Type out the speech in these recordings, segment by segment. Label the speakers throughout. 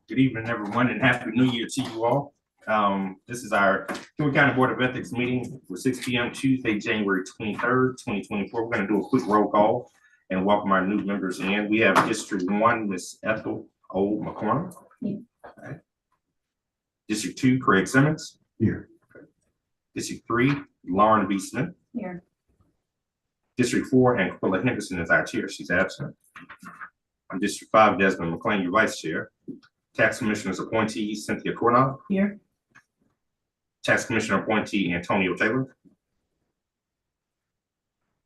Speaker 1: Good evening, everyone, and Happy New Year to you all. This is our Henry County Board of Ethics meeting for 6 p.m. Tuesday, January 23rd, 2024. We're going to do a quick roll call and welcome our new members in. We have District 1, Ms. Ethel O. McCormick.
Speaker 2: Here.
Speaker 1: Right. District 2, Craig Simmons.
Speaker 3: Here.
Speaker 1: District 3, Lauren B. Smith.
Speaker 2: Here.
Speaker 1: District 4, Aquila Henderson is our chair. She's absent. District 5, Desmond McLean, your vice chair. Tax Commissioner's appointee, Cynthia Cornell.
Speaker 2: Here.
Speaker 1: Tax Commissioner appointee, Antonio Taylor.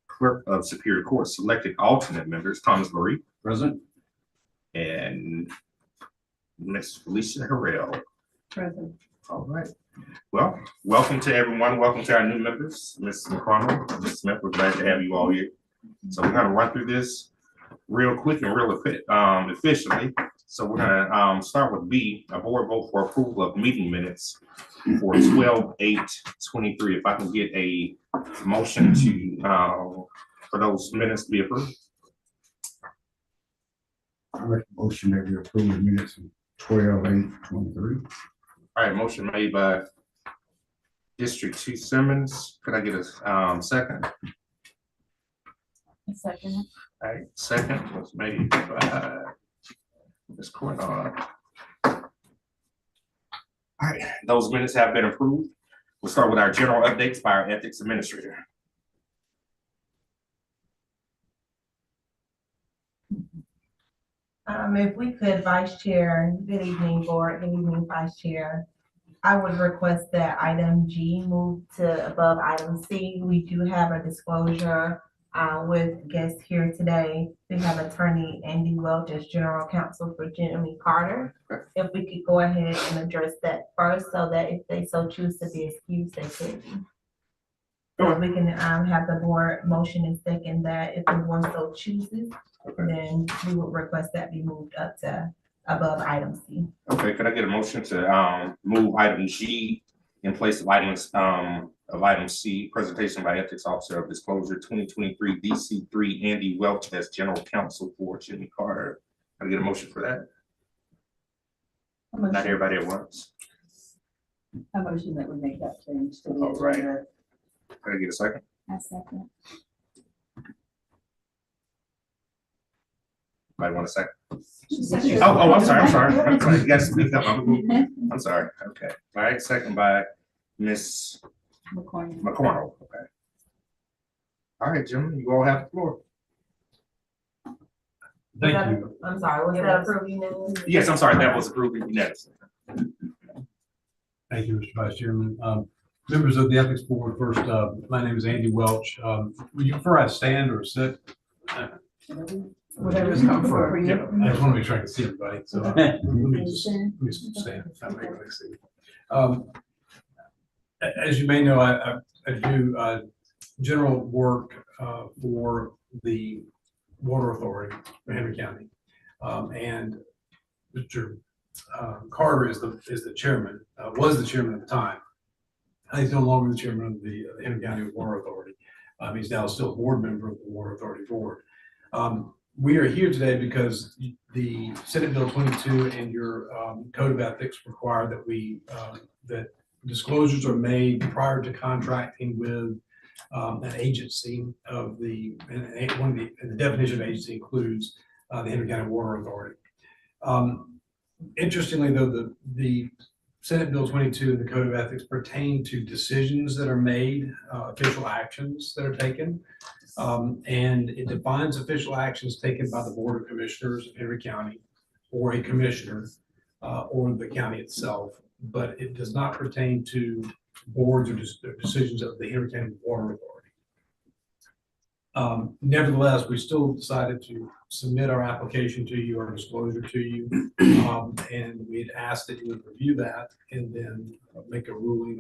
Speaker 1: Clerk of Superior Court, selected alternate members, Thomas Marie.
Speaker 3: Present.
Speaker 1: And Ms. Felicia Harrell.
Speaker 2: Present.
Speaker 1: All right. Well, welcome to everyone. Welcome to our new members, Ms. McConnell, Ms. Smith. We're glad to have you all here. So we're gonna run through this real quick and real efficiently. So we're gonna start with B, a board vote for approval of meeting minutes for 12/8/23. If I can get a motion to for those minutes to be approved.
Speaker 3: I make a motion that we approve the minutes of 12/8/23.
Speaker 1: All right, motion made by District 2 Simmons. Could I get a second?
Speaker 2: A second.
Speaker 1: All right, second was made by Ms. Cornell. All right, those minutes have been approved. We'll start with our general updates by our ethics administrator.
Speaker 4: If we could, Vice Chair, good evening, Board, good evening, Vice Chair. I would request that item G move to above item C. We do have a disclosure with guests here today. We have Attorney Andy Welch as General Counsel for Jimmy Carter. If we could go ahead and address that first, so that if they so choose to be excused, they could be. So we can have the board motion and second that if the board so chooses, then we would request that be moved up to above item C.
Speaker 1: Okay, could I get a motion to move item G in place of item C, presentation by ethics officer of disclosure 2023 DC3 Andy Welch as general counsel for Jimmy Carter. Can I get a motion for that? Not everybody at once.
Speaker 2: A motion that would make that change to the
Speaker 1: All right.
Speaker 2: agenda.
Speaker 1: Can I get a second?
Speaker 2: A second.
Speaker 1: Might want a second.
Speaker 2: Second.
Speaker 1: Oh, I'm sorry. I'm sorry. You gotta speak up. I'm sorry. Okay. All right, second by Ms.
Speaker 2: McCormick.
Speaker 1: McCormick. Okay. All right, gentlemen, you all have the floor.
Speaker 3: Thank you.
Speaker 4: I'm sorry, was that approved unanimously?
Speaker 1: Yes, I'm sorry. That was approved unanimously.
Speaker 3: Thank you, Mr. Vice Chairman. Members of the Ethics Board, first, my name is Andy Welch. Would you prefer I stand or sit?
Speaker 2: Whatever's comfortable for you.
Speaker 3: I just want to make sure I can see everybody, so let me just stand. That way I can see. As you may know, I do general work for the Water Authority for Henry County. And Mr. Carter is the chairman, was the chairman at the time. He's no longer the chairman of the Henry County Water Authority. He's now still a board member of the Water Authority Board. We are here today because the Senate Bill 22 and your Code of Ethics require that that disclosures are made prior to contracting with an agency of the, and the definition of agency includes the Henry County Water Authority. Interestingly, though, the Senate Bill 22 and the Code of Ethics pertain to decisions that are made, official actions that are taken. And it defines official actions taken by the Board of Commissioners of Henry County or a commissioner or the county itself, but it does not pertain to boards or decisions of the Henry County Water Authority. Nevertheless, we still decided to submit our application to you, our disclosure to you, and we had asked that you would review that and then make a ruling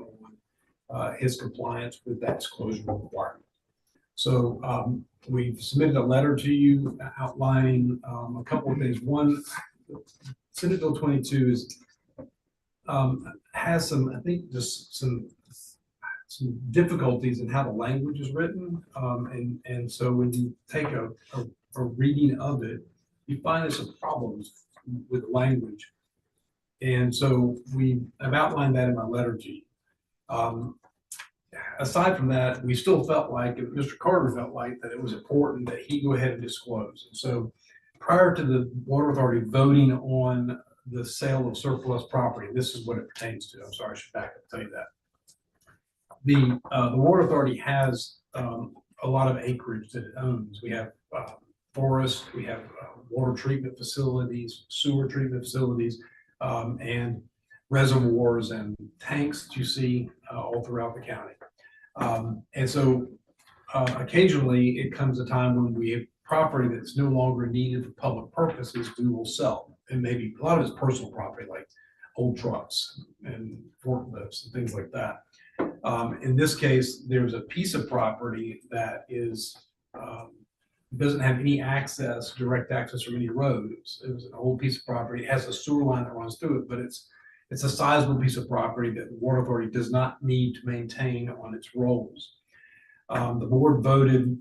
Speaker 3: on his compliance with that disclosure requirement. So we've submitted a letter to you outlining a couple of things. One, Senate Bill 22 has some, I think, just some difficulties in how the language is written. And so when you take a reading of it, you find there's some problems with language. And so I've outlined that in my letter G. Aside from that, we still felt like, Mr. Carter felt like that it was important that he go ahead and disclose. And so prior to the Water Authority voting on the sale of surplus property, this is what it pertains to. I'm sorry, I should back up and tell you that. The Water Authority has a lot of acreage that it owns. We have forest, we have water treatment facilities, sewer treatment facilities, and reservoirs and tanks that you see all throughout the county. And so occasionally it comes a time when we have property that's no longer needed for public purposes, we will sell. And maybe a lot of it's personal property, like old trucks and forklifts and things like that. In this case, there's a piece of property that is doesn't have any access, direct access from any road. It was an old piece of property. It has a sewer line that runs through it, but it's a sizable piece of property that the Water Authority does not need to maintain on its rolls. The board voted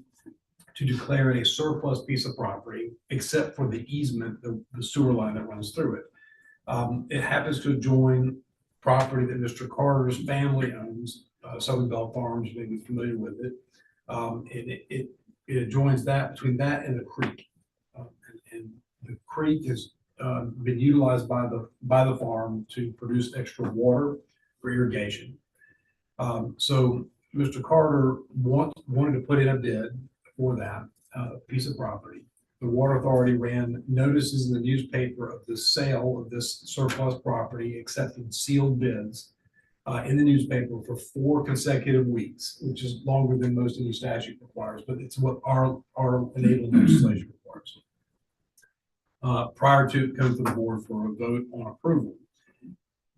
Speaker 3: to declare it a surplus piece of property, except for the easement, the sewer line that runs through it. It happens to adjoin property that Mr. Carter's family owns, Southern Bell Farms, you may be familiar with it. It adjoins that, between that and the creek. And the creek has been utilized by the farm to produce extra water for irrigation. So Mr. Carter wanted to put in a bid for that piece of property. The Water Authority ran notices in the newspaper of the sale of this surplus property, accepted sealed bids in the newspaper for 4 consecutive weeks, which is longer than most any statute requires, but it's what our enabled legislation requires. Prior to coming to the board for a vote on approval.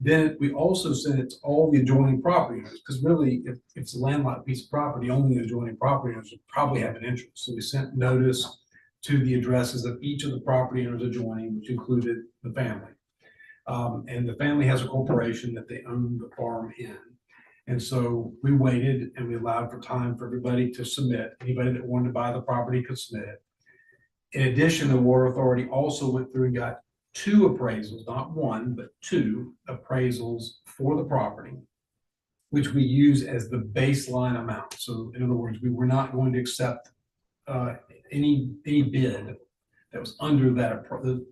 Speaker 3: Then we also sent it to all the adjoining property owners, because really, if it's a landlocked piece of property, only the adjoining property owners would probably have an interest. So we sent notice to the addresses of each of the property owners adjoining, which included the family. And the family has a corporation that they own the farm in. And so we waited and we allowed for time for everybody to submit. Anybody that wanted to buy the property could submit it. In addition, the Water Authority also went through and got 2 appraisals, not 1, but 2 appraisals for the property, which we use as the baseline amount. So in other words, we were not going to accept any bid that was under that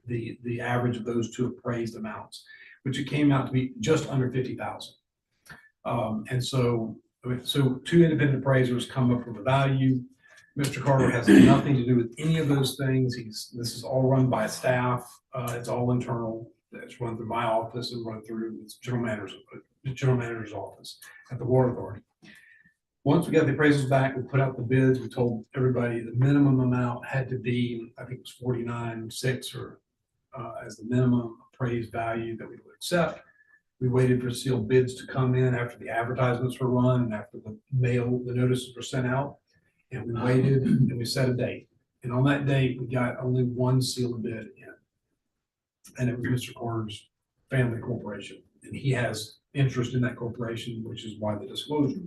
Speaker 3: the average of those 2 appraised amounts, which it came out to be just under 50,000. And so 2 independent appraisers come up with a value. Mr. Carter has nothing to do with any of those things. This is all run by staff. It's all internal. It's run through my office and run through the general manager's office at the Water Authority. Once we got the appraisals back, we put out the bids. We told everybody the minimum amount had to be, I think it was 49.6 or as the minimum appraised value that we would accept. We waited for sealed bids to come in after the advertisements were run and after the notices were sent out. And we waited and we set a date. And on that date, we got only 1 sealed bid in. And it was Mr. Carter's family corporation. And he has interest in that corporation, which is why the disclosure.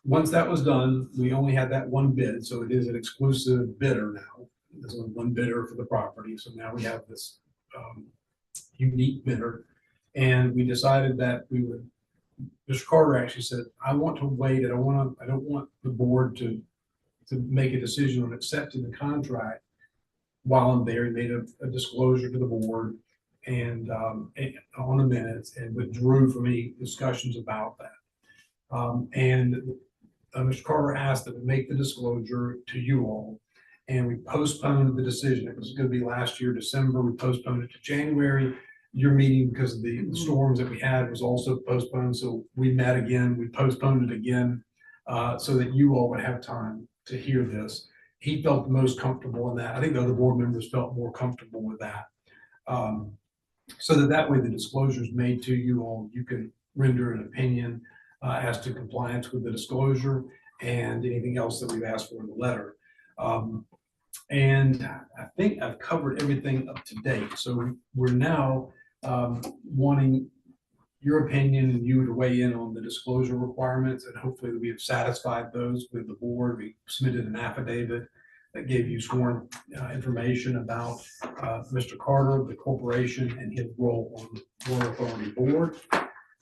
Speaker 3: Once that was done, we only had that 1 bid. So it is an exclusive bidder now. There's only 1 bidder for the property. So now we have this unique bidder. And we decided that we would, Mr. Carter actually said, I want to wait. I don't want the board to make a decision on accepting the contract while I'm there. He made a disclosure to the board and on the minutes and withdrew from any discussions about that. Mr. Carter asked that we make the disclosure to you all, and we postponed the decision. It was going to be last year, December. We postponed it to January. Your meeting, because of the storms that we had, was also postponed. So we met again. We postponed it again so that you all would have time to hear this. He felt the most comfortable in that. I think the other board members felt more comfortable with that. So that way the disclosure is made to you all. You can render an opinion as to compliance with the disclosure and anything else that we've asked for in the letter. And I think I've covered everything up to date. So we're now wanting your opinion and you to weigh in on the disclosure requirements, and hopefully we have satisfied those with the board. We submitted an affidavit that gave you sworn information about Mr. Carter, the corporation, and his role on the Water Authority Board.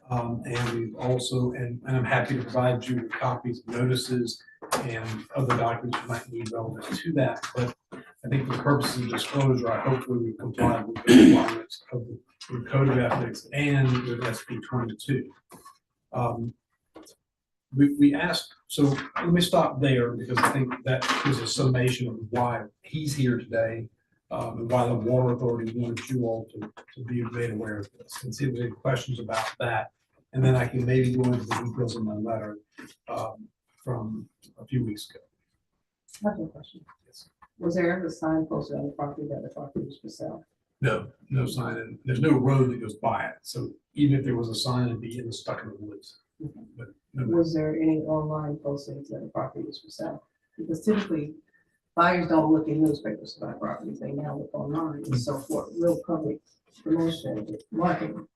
Speaker 3: And we've also, and I'm happy to provide you with copies of notices and other documents you might need relevant to that. But I think for the purposes of disclosure, I hopefully we've complied with the requirements of the Code of Ethics and with SB 22. We asked, so let me stop there because I think that is a summation of why he's here today, and why the Water Authority wanted you all to be made aware of this, and see if there's any questions about that. And then I can maybe go into the details of my letter from a few weeks ago.
Speaker 2: I have a question. Was there ever a sign posted on the property that the property was for sale?
Speaker 3: No, no sign, and there's no road that goes by it. So even if there was a sign, it'd be stuck in the woods. But no,
Speaker 2: Was there any online postings that the property was for sale? Because typically, buyers don't look in newspapers to buy properties, they now look online. And so for real public promotion, marketing,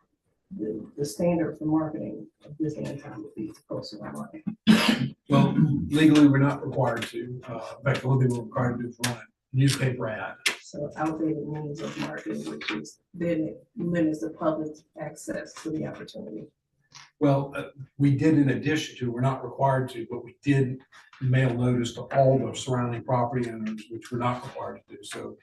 Speaker 2: the standard for marketing of this day and time would be to post it online.
Speaker 3: well, legally, we're not required to. In fact, the only thing we're required to do is run a newspaper ad.
Speaker 2: So outdated means of marketing, which is then it limits the public's access to the opportunity.
Speaker 3: Well, we did in addition to, we're not required to, but we did mail notice to all the surrounding property owners, which we're not required to do. So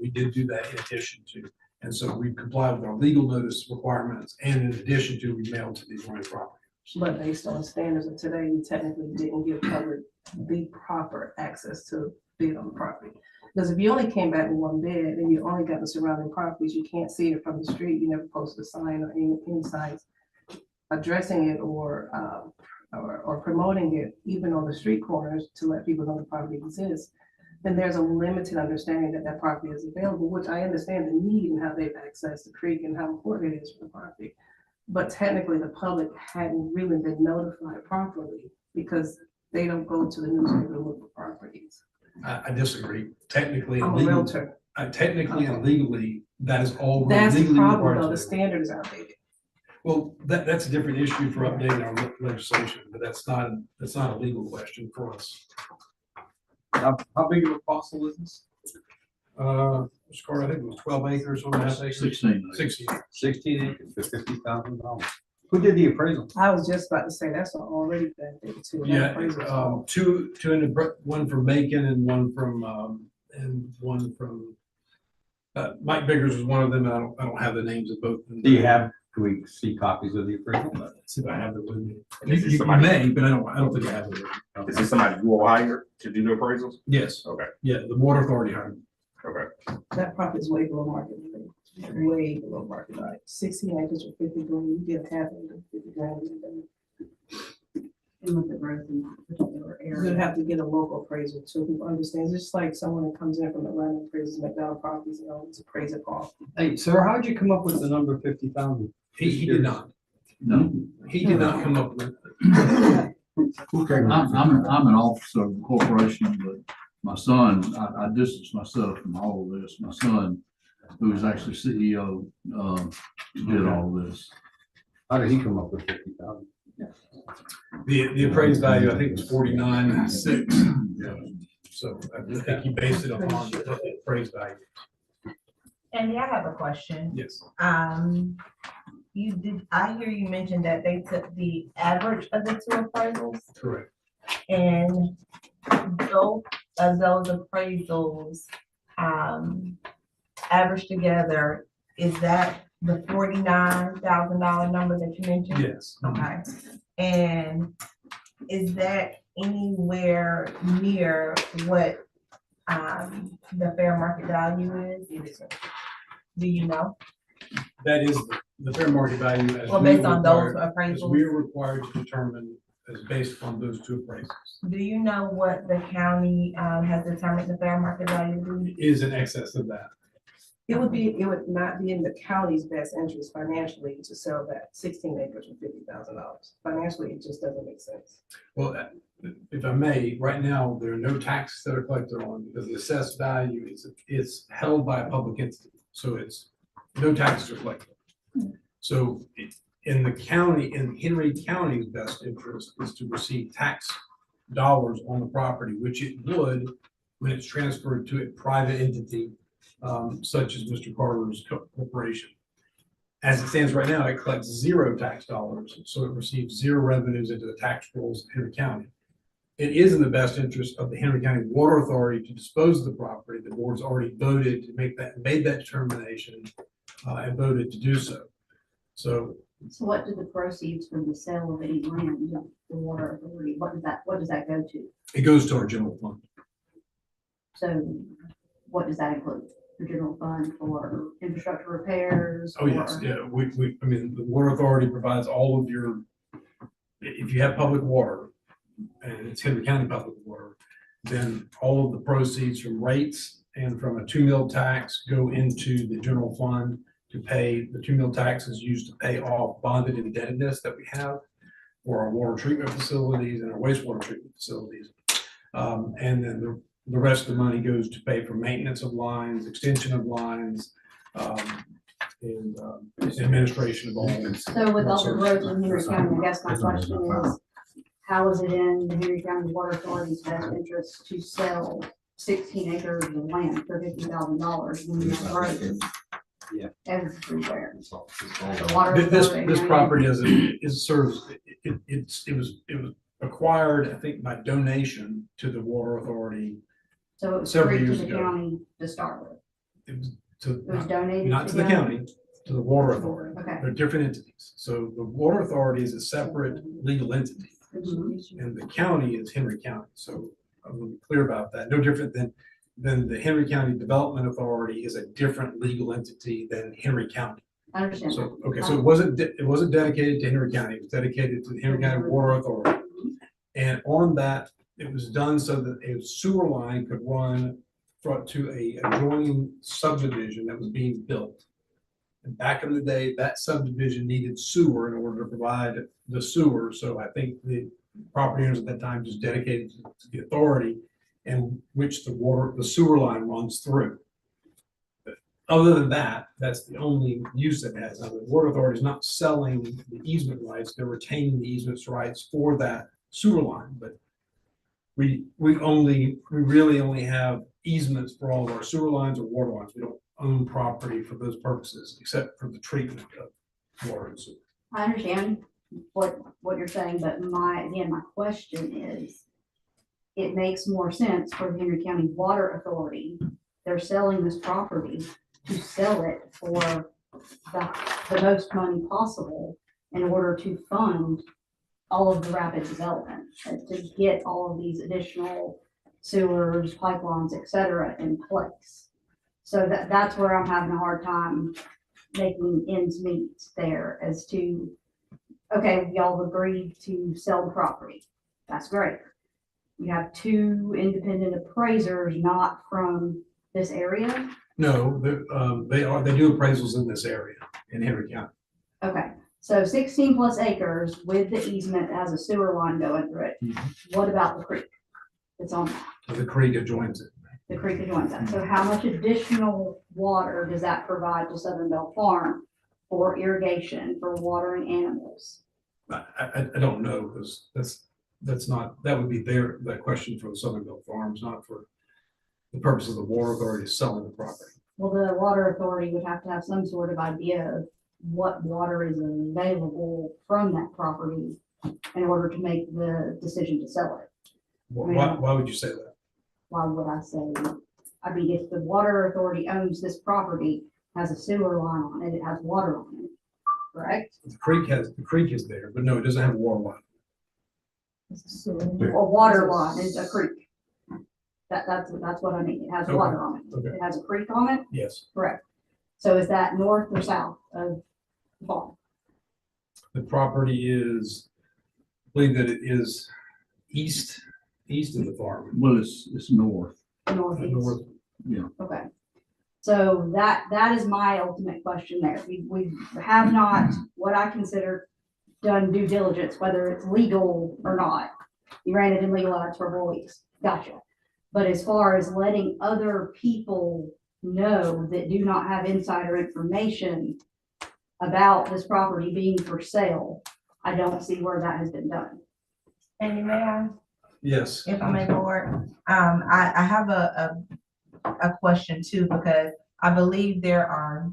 Speaker 3: we did do that in addition to. And so we complied with our legal notice requirements, and in addition to, we mailed to these surrounding property owners.
Speaker 2: But based on standards of today, you technically didn't give public the proper access to bid on the property. Because if you only came back with one bid and you only got the surrounding properties, you can't see it from the street, you never posted a sign or any signs addressing it or promoting it, even on the street corners, to let people know the property exists, then there's a limited understanding that that property is available, which I understand the need and how they've accessed the creek and how important it is for the property. But technically, the public hadn't really been notified properly because they don't go to the newspaper to look for properties.
Speaker 3: I disagree. Technically,
Speaker 2: I'm
Speaker 3: and
Speaker 2: a
Speaker 3: legally,
Speaker 2: realtor.
Speaker 3: Technically and legally, that is all we're
Speaker 2: That's the
Speaker 3: legally
Speaker 2: problem,
Speaker 3: required
Speaker 2: though,
Speaker 3: to
Speaker 2: the
Speaker 3: do.
Speaker 2: standard is outdated.
Speaker 3: Well, that's a different issue for updating our legislation, but that's not a legal question for us.
Speaker 5: How big of a parcel is this?
Speaker 3: Mr. Carter, I think it was 12 acres on that.
Speaker 5: 16.
Speaker 3: 16.
Speaker 5: 16 acres for $50,000. Who did the appraisal?
Speaker 2: I was just about to say, that's already bad thing too. That
Speaker 3: Yeah,
Speaker 2: appraisal's fault.
Speaker 3: two in the, one from Macon and one from Mike Biggers was one of them. I don't have the names of both.
Speaker 5: Do you have, can we see copies of the appraisal?
Speaker 3: Let's see if I have it with me.
Speaker 1: Is this
Speaker 3: You
Speaker 1: somebody-
Speaker 3: may, but I don't think I have it.
Speaker 1: Is this somebody you all hired to do the appraisals?
Speaker 3: Yes,
Speaker 1: Okay,
Speaker 3: yeah, the Water Authority hired.
Speaker 1: okay.
Speaker 2: That property is way below market value, way below market value. 16 acres for 50 grand, you get half of it, 50 grand. And with the growth in particular area. You'd have to get a local appraiser too, who understands, just like someone that comes in from Atlanta appraises McDonald properties, you know, it's appraiser cost.
Speaker 5: Hey, sir, how'd you come up with the number 50,000?
Speaker 3: He did not.
Speaker 5: No.
Speaker 3: He did not come up with.
Speaker 6: I'm an officer of the corporation, but my son, I distance myself from all of this. My son, who is actually CEO, did all of this.
Speaker 5: How did he come up with 50,000?
Speaker 3: The appraised value, I think, was 49.6. So I think he based it upon the appraised value.
Speaker 4: Andy, I have a question.
Speaker 3: Yes.
Speaker 4: I hear you mentioned that they took the average of the two appraisals,
Speaker 3: Correct.
Speaker 4: and both of those appraisals, averaged together, is that the $49,000 number that you mentioned?
Speaker 3: Yes.
Speaker 4: Okay, and is that anywhere near what, the fair market value is? Do you know?
Speaker 3: That is the fair market value. As
Speaker 4: Well,
Speaker 3: we
Speaker 4: based on those
Speaker 3: required- As
Speaker 4: appraisals?
Speaker 3: we are required to determine as based on those two appraisals.
Speaker 4: Do you know what the county has determined the fair market value to be?
Speaker 3: Is in excess of that.
Speaker 2: It would not be in the county's best interest financially to sell that 16 acres for $50,000. Financially, it just doesn't make sense.
Speaker 3: Well, if I may, right now, there are no taxes that are collected on because the assessed value is held by a public entity. So it's, no taxes are collected. So in the county, in Henry County's best interest is to receive tax dollars on the property, which it would when it's transferred to a private entity, such as Mr. Carter's corporation. As it stands right now, it collects 0 tax dollars, so it receives 0 revenues into the tax rolls of Henry County. It is in the best interest of the Henry County Water Authority to dispose of the property. The board's already voted to made that determination, and voted to do so. So
Speaker 7: So what do the proceeds from the sale of any land, the water authority, what does that go to?
Speaker 3: it goes to our general fund.
Speaker 7: So what does that include? The general fund for infrastructure repairs?
Speaker 3: Oh, yes,
Speaker 7: or-
Speaker 3: yeah, I mean, the Water Authority provides all of your, if you have public water, and it's Henry County public water, then all of the proceeds from rates and from a 2 mil tax go into the general fund to pay, the 2 mil tax is used to pay off bonded indebtedness that we have for our water treatment facilities and our wastewater treatment facilities. And then the rest of the money goes to pay for maintenance of lines, extension of lines, and administration of all.
Speaker 7: So with all the growth in Henry County, I guess my question is, how is it in the Henry County Water Authority's best interest to sell 16 acres of land for $50,000 when you have growth
Speaker 5: Yeah.
Speaker 7: everywhere? The water
Speaker 3: This
Speaker 7: authority-
Speaker 3: property serves, it was acquired, I think, by donation to the Water Authority.
Speaker 7: So it was
Speaker 3: several
Speaker 7: free to
Speaker 3: years
Speaker 7: the
Speaker 3: ago.
Speaker 7: county to start with.
Speaker 3: It was
Speaker 7: It was
Speaker 3: to,
Speaker 7: donated.
Speaker 3: not to the county, to the Water Authority.
Speaker 7: Okay.
Speaker 3: They're different entities. So the Water Authority is a separate legal entity,
Speaker 7: Mhm.
Speaker 3: and the county is Henry County. So I'm gonna be clear about that. No different than the Henry County Development Authority is a different legal entity than Henry County.
Speaker 7: I understand. that.
Speaker 3: So, okay, so it wasn't dedicated to Henry County, it was dedicated to the Henry County Water Authority. And on that, it was done so that a sewer line could run to a adjoining subdivision that was being built. And back in the day, that subdivision needed sewer in order to provide the sewer, so I think the property owners at that time just dedicated to the authority and which the sewer line runs through. Other than that, that's the only use it has. Now, the Water Authority is not selling the easement rights, they're retaining the easement rights for that sewer line, but we really only have easements for all of our sewer lines or water lines. We don't own property for those purposes, except for the treatment of water and sewer.
Speaker 7: I understand what you're saying, but my question is, it makes more sense for the Henry County Water Authority. They're selling this property to sell it for the most money possible in order to fund all of the rapid development, to get all of these additional sewers, pipelines, et cetera, in place. So that's where I'm having a hard time making ends meet there as to, okay, y'all agreed to sell the property. That's great. You have 2 independent appraisers, not from this area.
Speaker 3: No, they do appraisals in this area in Henry County.
Speaker 7: Okay, so 16 plus acres with the easement that has a sewer line going through it. What about the creek? It's on that.
Speaker 3: The creek adjoins it.
Speaker 7: The creek adjoins that. So how much additional water does that provide to Southern Bell Farm for irrigation, for watering animals?
Speaker 3: I don't know, because that's not, that would be that question for the Southern Bell Farms, not for the purpose of the Water Authority selling the property.
Speaker 7: Well, the water authority would have to have some sort of idea of what water is available from that property in order to make the decision to sell it.
Speaker 3: Why would you say that?
Speaker 7: Why would I say, I mean, if the water authority owns this property, has a sewer line on it, it has water on it, correct?
Speaker 3: The creek is there, but no, it doesn't have a water line.
Speaker 7: A water line is a creek. That's what I mean. It has
Speaker 3: Okay.
Speaker 7: water on it.
Speaker 3: Okay.
Speaker 7: It has a creek on it,
Speaker 3: Yes,
Speaker 7: correct? So is that north or south of the farm?
Speaker 3: the property is, I believe that it is east of the farm.
Speaker 6: Well, it's north.
Speaker 7: Northeast?
Speaker 3: North.
Speaker 7: Okay. So that is my ultimate question there. We have not, what I consider, done due diligence, whether it's legal or not. You ran it in legal ads for 4 weeks. Gotcha. But as far as letting other people know that do not have insider information about this property being for sale, I don't see where that has been done.
Speaker 4: And may I?
Speaker 3: Yes.
Speaker 4: If I may, board, I have a question too, because I believe there are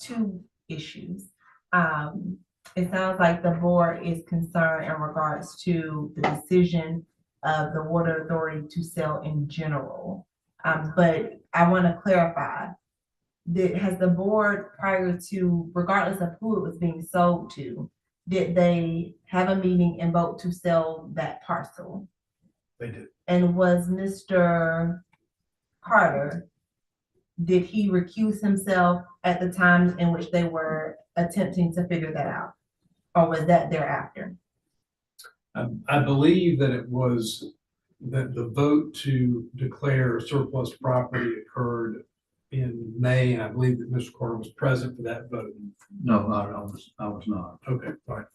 Speaker 4: two issues. It sounds like the board is concerned in regards to the decision of the water authority to sell in general. But I want to clarify, has the board prior to, regardless of who it was being sold to, did they have a meeting and vote to sell that parcel?
Speaker 3: They did.
Speaker 4: And was Mr. Carter, did he recuse himself at the time in which they were attempting to figure that out? Or was that thereafter?
Speaker 3: I believe that it was, that the vote to declare surplus property occurred in May, and I believe that Mr. Carter was present for that vote.
Speaker 6: No, I was not.
Speaker 3: Okay, all right.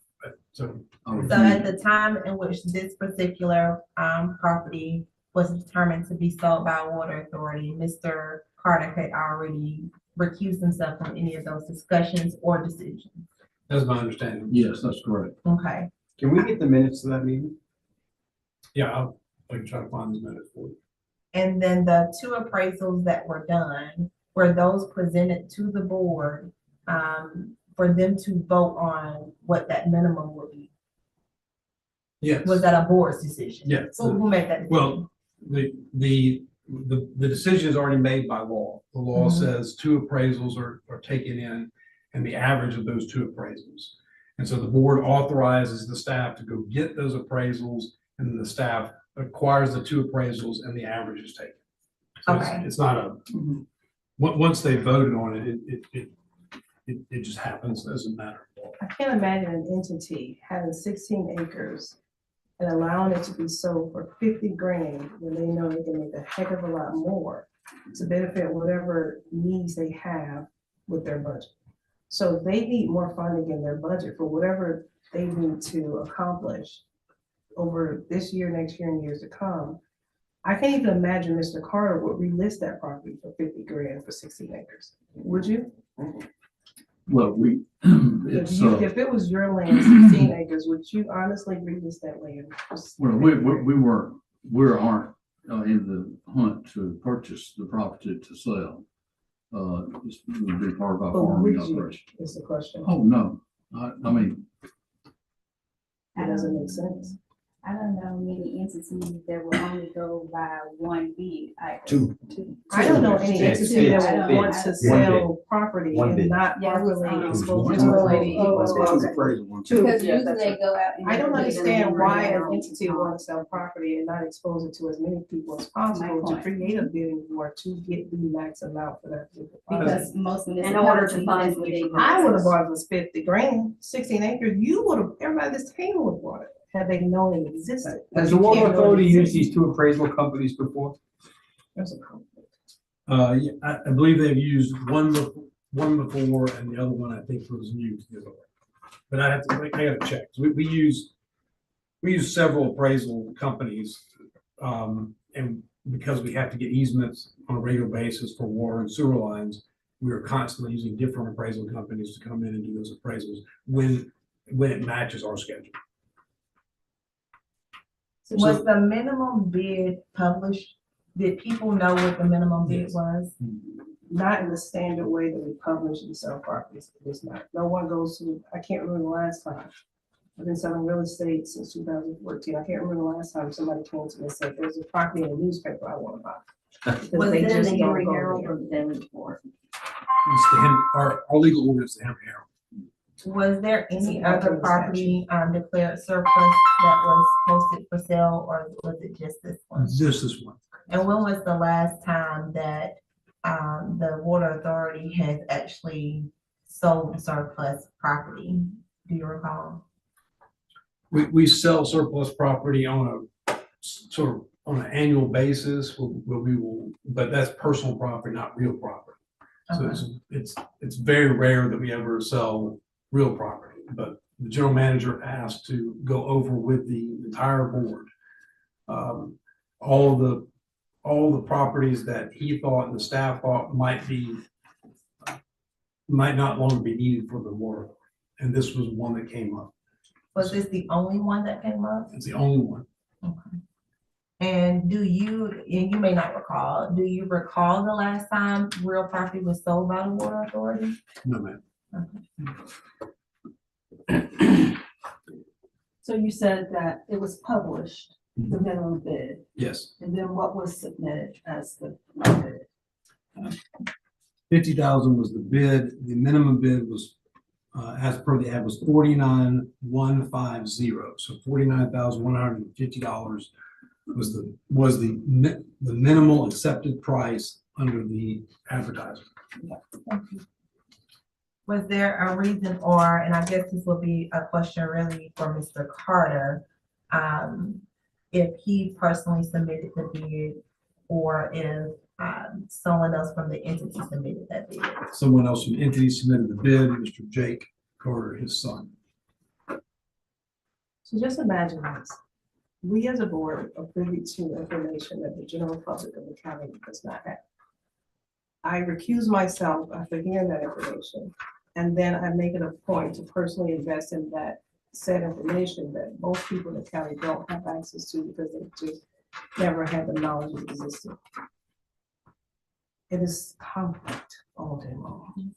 Speaker 3: So,
Speaker 6: I was
Speaker 4: So at the time in which this particular property was determined to be sold by a water authority, Mr. Carter had already recused himself from any of those discussions or decisions.
Speaker 3: that's my understanding.
Speaker 6: Yes, that's correct.
Speaker 4: Okay.
Speaker 5: Can we get the minutes of that meeting?
Speaker 3: Yeah, I can try to find these minutes for you.
Speaker 4: And then the two appraisals that were done, were those presented to the board for them to vote on what that minimum would be?
Speaker 3: Yes.
Speaker 4: Was that a board's decision?
Speaker 3: Yes.
Speaker 4: Who made that decision?
Speaker 3: Well, the decision is already made by law. The law
Speaker 4: Mhm.
Speaker 3: says two appraisals are taken in, and the average of those two appraisals. And so the board authorizes the staff to go get those appraisals, and then the staff acquires the two appraisals and the average is taken. So
Speaker 4: Okay.
Speaker 3: it's not a, once they voted on it, it just happens as a matter of law.
Speaker 2: I can't imagine an entity having 16 acres and allowing it to be sold for 50 grand when they know they can make a heck of a lot more to benefit whatever needs they have with their budget. So they need more funding in their budget for whatever they need to accomplish over this year, next year, and years to come. I can't even imagine Mr. Carter would relist that property for 50 grand for 16 acres. Would you?
Speaker 6: Well,
Speaker 2: If you, if it was your land, 16 acres, would you honestly relist that land?
Speaker 6: well, we aren't in the hunt to purchase the property to sell. This would be part of our
Speaker 2: But would
Speaker 6: farming
Speaker 2: you,
Speaker 6: operation.
Speaker 2: is the question.
Speaker 6: Oh, no, I mean,
Speaker 2: It doesn't make sense.
Speaker 8: I don't know many entities that will only go by one bid.
Speaker 5: Two.
Speaker 2: I don't know any
Speaker 5: Yes,
Speaker 2: entity that
Speaker 8: yes,
Speaker 2: would want
Speaker 8: yes.
Speaker 2: to
Speaker 5: One
Speaker 2: sell property
Speaker 5: One
Speaker 2: and
Speaker 5: bid.
Speaker 2: not
Speaker 8: Yeah, it was,
Speaker 2: properly
Speaker 8: um,
Speaker 2: expose
Speaker 8: two
Speaker 2: to
Speaker 8: lady
Speaker 2: it.
Speaker 8: equals
Speaker 2: Oh, okay.
Speaker 8: Because
Speaker 2: Yeah,
Speaker 8: usually
Speaker 2: that's
Speaker 8: they
Speaker 2: right.
Speaker 8: go out. and
Speaker 2: I don't
Speaker 8: they
Speaker 2: understand
Speaker 8: bid
Speaker 2: why
Speaker 8: on
Speaker 2: an entity would want to sell property and not expose it to as many people as possible to
Speaker 8: point.
Speaker 2: create a bidding war to get the max amount for that particular property.
Speaker 8: Because most
Speaker 7: In order to
Speaker 8: municipalities,
Speaker 7: fund
Speaker 8: that's what they
Speaker 7: the-
Speaker 8: do.
Speaker 2: I would have bought it for 50 grand, 16 acres. You would have, everybody at this table would have bought it had they known it existed.
Speaker 5: Has the
Speaker 2: You
Speaker 5: water
Speaker 2: can't know it
Speaker 5: authority used
Speaker 2: exists.
Speaker 5: these two appraisal companies before?
Speaker 2: There's a conflict.
Speaker 3: Yeah, I believe they've used one before, and the other one I think was new to the other one. But I gotta check. We use several appraisal companies, and because we have to get easements on a regular basis for water and sewer lines, we are constantly using different appraisal companies to come in and do those appraisals when it matches our schedule.
Speaker 4: Was the minimum bid published? Did people know what the minimum bid
Speaker 3: Yes.
Speaker 4: was?
Speaker 2: Not in the standard way that we publish and sell properties. It's not. No one goes to, I can't remember the last time. I've been selling real estate since 2014. I can't remember the last time somebody came to me and said, there's a property in the newspaper I want to buy. Because
Speaker 7: Was
Speaker 2: they
Speaker 7: it in
Speaker 2: just
Speaker 7: the
Speaker 2: don't
Speaker 7: Henry
Speaker 2: go
Speaker 7: Herald
Speaker 2: there.
Speaker 7: or the Daily Report?
Speaker 3: Our legal order is the Henry Herald.
Speaker 4: Was there any
Speaker 2: It's a
Speaker 4: other property declared surplus that was posted for sale, or was it just this one?
Speaker 3: This is one.
Speaker 4: And when was the last time that the water authority has actually sold surplus property? Do you recall?
Speaker 3: We sell surplus property on a sort of on an annual basis, where we will, but that's personal property, not real property. So
Speaker 4: Okay.
Speaker 3: it's very rare that we ever sell real property, but the general manager asked to go over with the entire board all the properties that he thought and the staff thought might not longer be needed for the water. And this was one that came up.
Speaker 4: Was this the only one that came up?
Speaker 3: It's the only one.
Speaker 4: Okay. And and you may not recall, do you recall the last time real property was sold by the water authority?
Speaker 3: No, ma'am.
Speaker 2: So you said that it was published, the minimum bid,
Speaker 3: Yes,
Speaker 2: and then what was submitted as the bid?
Speaker 3: 50,000 was the bid. The minimum bid was, as per the ad, was 49,150. So $49,150 was the minimal accepted price under the advertisement.
Speaker 4: Was there a reason, or, and I guess this will be a question really for Mr. Carter, if he personally submitted the bid, or if someone else from the entity submitted that bid?
Speaker 3: Someone else from the entity submitted the bid, Mr. Jake Carter, his son.
Speaker 2: So just imagine this. We as a board are privy to information that the general public of the county does not have. I recuse myself after hearing that information, and then I make it a point to personally invest in that said information that most people in the county don't have access to because they just never had the knowledge it existed. It is conflict all day long.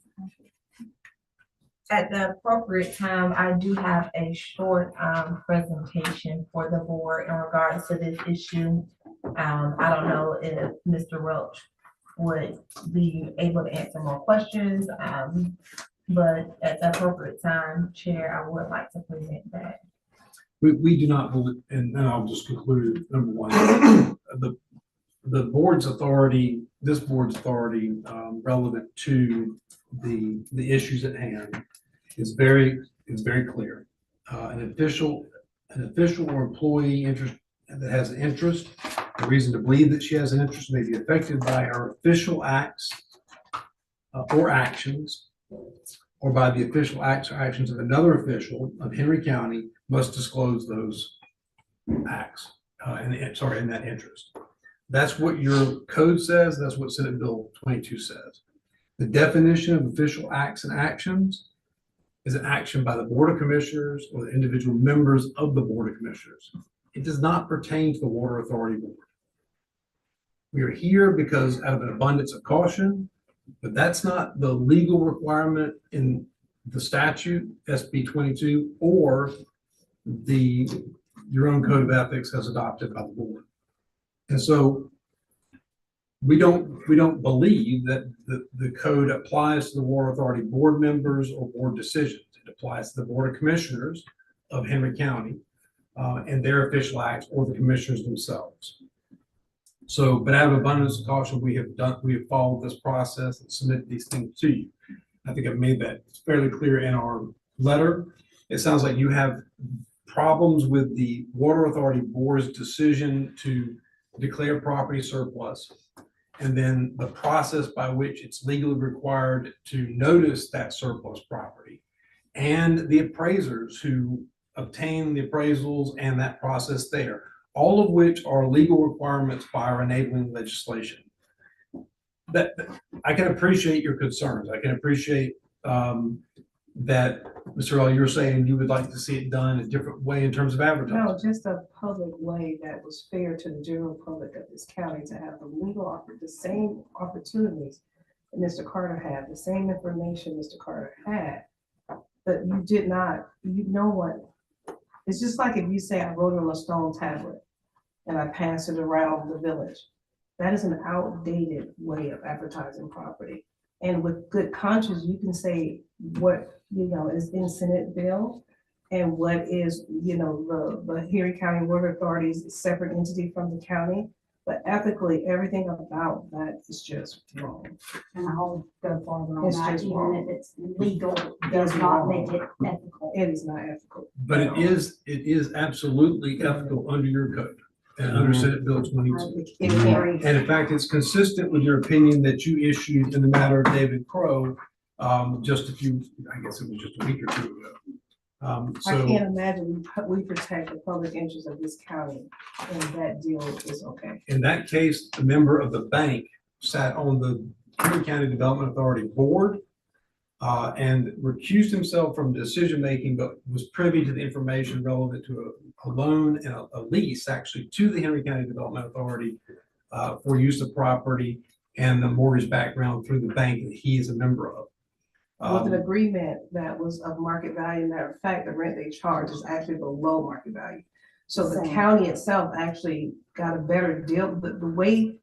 Speaker 4: At the appropriate time, I do have a short presentation for the board in regards to this issue. I don't know if Mr. Welch would be able to answer more questions, but at the appropriate time, Chair, I would like to present that.
Speaker 3: We do not believe, and I'll just conclude, number one, the board's authority, this board's authority relevant to the issues at hand is very clear. An official or employee interest that has an interest, a reason to believe that she has an interest may be affected by her official acts or actions, or by the official acts or actions of another official of Henry County, must disclose those acts in that interest. That's what your code says. That's what Senate Bill 22 says. The definition of official acts and actions is an action by the Board of Commissioners or the individual members of the Board of Commissioners. It does not pertain to the Water Authority Board. We are here because out of an abundance of caution, but that's not the legal requirement in the statute, SB 22, or your own code of ethics as adopted by the board. And so we don't believe that the code applies to the Water Authority board members or board decisions. It applies to the Board of Commissioners of Henry County and their official acts, or the commissioners themselves. So, but out of abundance of caution, we have followed this process and submitted these things to you. I think I've made that fairly clear in our letter. It sounds like you have problems with the Water Authority Board's decision to declare property surplus, and then the process by which it's legally required to notice that surplus property, and the appraisers who obtain the appraisals and that process there, all of which are legal requirements by our enabling legislation. That I can appreciate your concerns. I can appreciate that, Mr. Earl, you're saying you would like to see it done a different way in terms of advertising.
Speaker 2: No, just a public way that was fair to the general public of this county to have the same opportunities that Mr. Carter had, the same information Mr. Carter had, but you did not, you know what? It's just like if you say I wrote it on a stone tablet and I pass it around the village. That is an outdated way of advertising property. And with good conscience, you can say what, is in Senate bill and what is, the Henry County Water Authority's separate entity from the county. But ethically, everything about that is just wrong.
Speaker 7: And I'll go farther on
Speaker 2: It's
Speaker 7: that,
Speaker 2: just
Speaker 7: even
Speaker 2: wrong.
Speaker 7: if it's legal, does not make it ethical.
Speaker 2: It is not ethical.
Speaker 3: But it is absolutely ethical under your code and under Senate Bill 22.
Speaker 2: It can't.
Speaker 3: And in fact, it's consistent with your opinion that you issued in the matter of David Crow just I guess it was just a week or two ago.
Speaker 2: I
Speaker 3: So
Speaker 2: can't imagine we protect the public interest of this county and that deal is okay.
Speaker 3: in that case, a member of the bank sat on the Henry County Development Authority board. and recused himself from decision-making, but was privy to the information relevant to a loan and a lease actually to the Henry County Development Authority for use of property and the mortgage background through the bank that he is a member of.
Speaker 2: With an agreement that was of market value, matter of fact, the rent they charge is actually below market value. So the
Speaker 8: Same.
Speaker 2: county itself actually got a better deal, but the way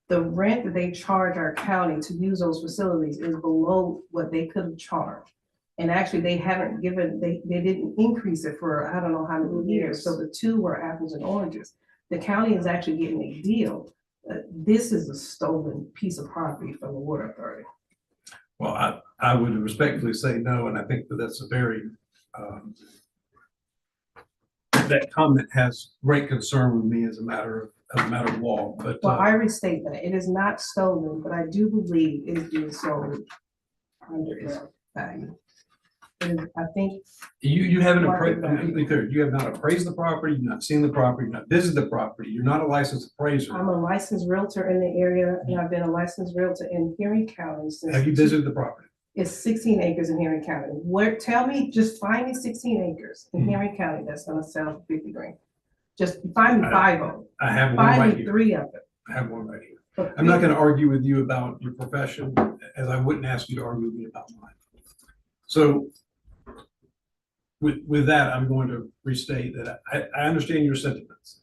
Speaker 2: the rent that they charge our county to use those facilities is below what they could have charged. And actually, they haven't given, they didn't increase it for, I don't know how many years, so the two were apples and oranges. The county is actually getting a deal. This is a stolen piece of property from the water authority.
Speaker 3: Well, I would respectfully say no, and I think that that's a very, that comment has great concern with me as a matter of law, but.
Speaker 2: Well, I restate that it is not stolen, but I do believe it is being sold under its value. And I think
Speaker 3: You haven't appraised, let me be clear, you have not appraised the property, you've not seen the property, you've not visited the property, you're not a licensed appraiser.
Speaker 2: I'm a licensed realtor in the area, and I've been a licensed realtor in Henry County since.
Speaker 3: Have you visited the property?
Speaker 2: It's 16 acres in Henry County. Tell me, just find me 16 acres in Henry County that's gonna sell for 50 grand. Just find me 5 of them,
Speaker 3: I have one
Speaker 2: find
Speaker 3: right
Speaker 2: me
Speaker 3: here.
Speaker 2: 3 of them.
Speaker 3: I have one right here.
Speaker 2: But
Speaker 3: I'm not gonna argue with you about your profession, as I wouldn't ask you to argue with me about mine. So with that, I'm going to restate that I understand your sentiments,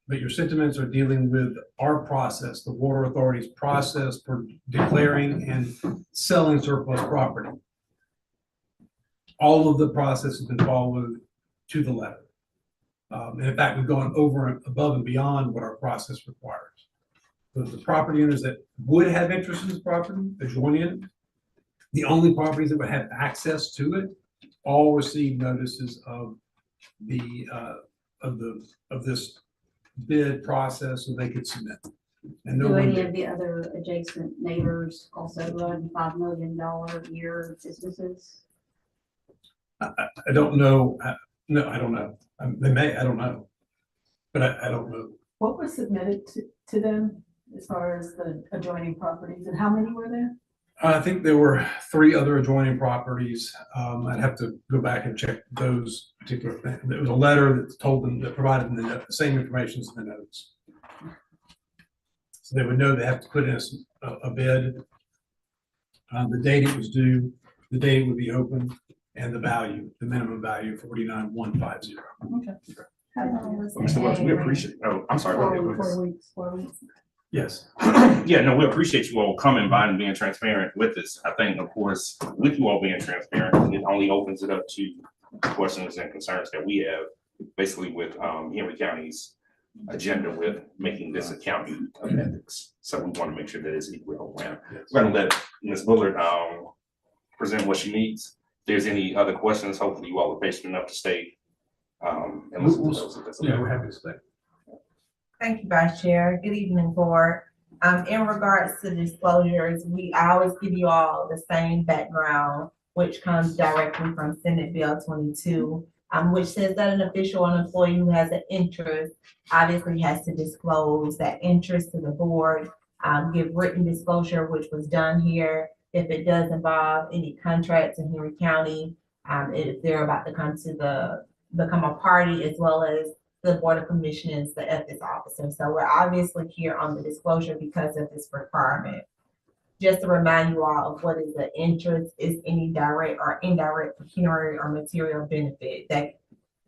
Speaker 3: but your sentiments are dealing with our process, the Water Authority's process for declaring and selling surplus property. All of the process has been followed to the letter. And in fact, we've gone over and above and beyond what our process requires. The property owners that would have interest in this property, adjoin in, the only properties that would have access to it, all receive notices of this bid process so they could submit. And no
Speaker 7: Do
Speaker 3: one
Speaker 7: any
Speaker 3: did.
Speaker 7: of the other adjacent neighbors also run $5 million a year businesses?
Speaker 3: I don't know. No, I don't know. They may, I don't know. But I don't know.
Speaker 9: What was submitted to them as far as the adjoining properties, and how many were there?
Speaker 3: I think there were 3 other adjoining properties. I'd have to go back and check those particular things. There was a letter that told them, that provided them the same information as the notes. So they would know they have to put in a bid, the date it was due, the date it would be open, and the value, the minimum value, 49,150.
Speaker 8: How long was
Speaker 1: Mr. Welch, we
Speaker 8: that?
Speaker 1: appreciate, oh, I'm sorry, go ahead.
Speaker 9: 4 weeks.
Speaker 3: Yes.
Speaker 1: Yeah, no, we appreciate you all coming by and being transparent with us. I think, of course, with you all being transparent, it only opens it up to questions and concerns that we have, basically with Henry County's agenda with making this a county of ethics. So we want to make sure that it's equal all around. We're gonna let Ms. Bullard present what she needs. If there's any other questions, hopefully you all are patient enough to stay and listen to those. if that's okay.
Speaker 3: Yeah, we're happy to stay.
Speaker 4: Thank you, Vice Chair. Good evening, Board. In regards to disclosures, I always give you all the same background, which comes directly from Senate Bill 22, which says that an official or an employee who has an interest obviously has to disclose that interest to the board, give written disclosure, which was done here. If it does involve any contracts in Henry County, if they're about to become a party, as well as the Board of Commissioners, the ethics officer. So we're obviously here on the disclosure because of this requirement. Just to remind you all of what is the interest is any direct or indirect pecuniary or material benefit that